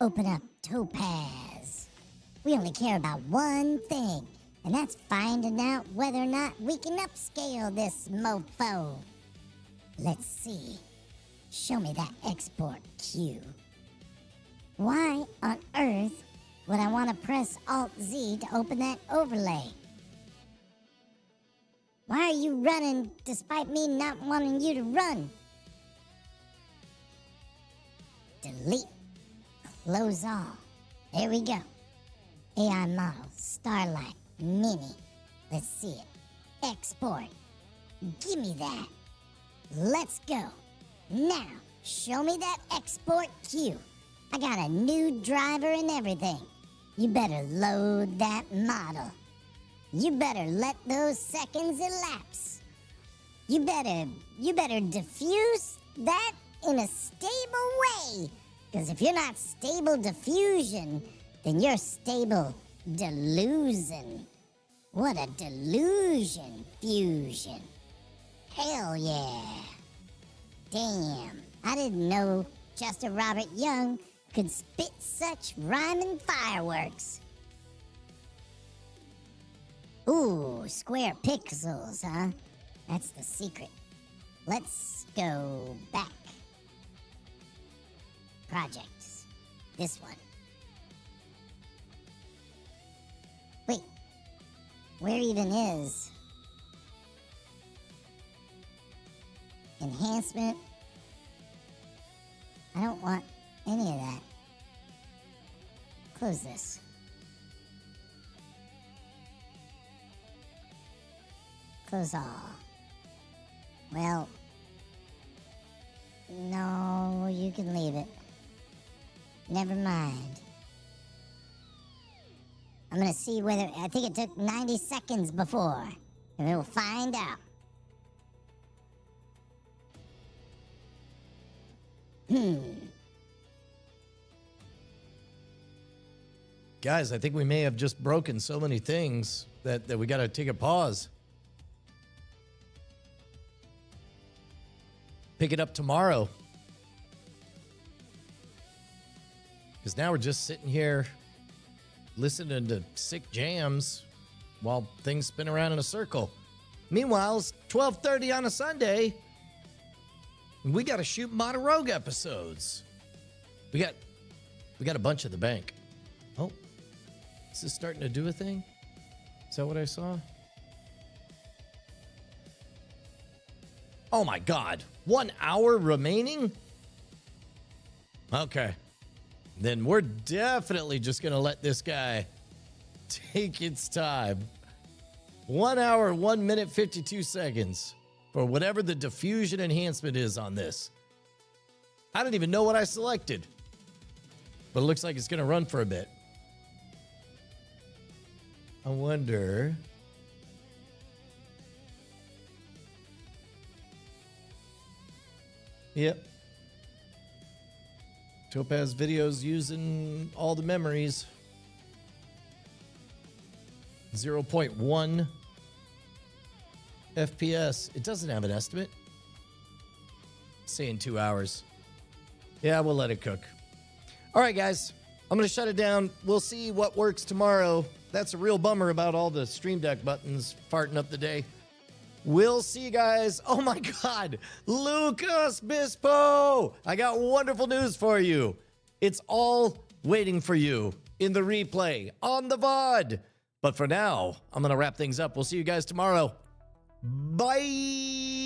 Open up Topaz. We only care about one thing, and that's finding out whether or not we can upscale this mofo. Let's see. Show me that export queue. Why on earth would I want to press Alt-Z to open that overlay? Why are you running despite me not wanting you to run? Delete. Close all. There we go. AI model, Starlight, Mini. Let's see it. Export. Give me that. Let's go. Now, show me that export queue. I got a new driver and everything. You better load that model. You better let those seconds elapse. You better diffuse that in a stable way. Because if you're not stable diffusion, then you're stable delusion. What a delusion fusion. Hell yeah. Damn, I didn't know Justice Robert Young could spit such rhyming fireworks. Ooh, square pixels, huh? That's the secret. Let's go back. Projects. This one. Wait, where even is enhancement? I don't want any of that. Close this. Close all. Well, no, you can leave it. Never mind. I'm gonna see whether, I think it took 90 seconds before, and we'll find out.
Guys, I think we may have just broken so many things that we got to take a pause. Pick it up tomorrow. Because now we're just sitting here listening to sick jams while things spin around in a circle. Meanwhile, it's 12:30 on a Sunday. And we got to shoot Monterogue episodes. We got a bunch at the bank. Oh, is this starting to do a thing? Is that what I saw? Oh my God, 1 hour remaining? Okay. Then we're definitely just going to let this guy take its time. 1 hour, 1 minute, 52 seconds for whatever the diffusion enhancement is on this. I don't even know what I selected, but it looks like it's going to run for a bit. I wonder. Yep. Topaz videos using all the memories. 0.1 FPS. It doesn't have an estimate. Saying 2 hours. Yeah, we'll let it cook. All right, guys. I'm going to shut it down. We'll see what works tomorrow. That's a real bummer about all the Stream Deck buttons farting up the day. We'll see you guys. Oh my God, Lucas Bispo. I got wonderful news for you. It's all waiting for you in the replay on the VOD. But for now, I'm going to wrap things up. We'll see you guys tomorrow. Bye.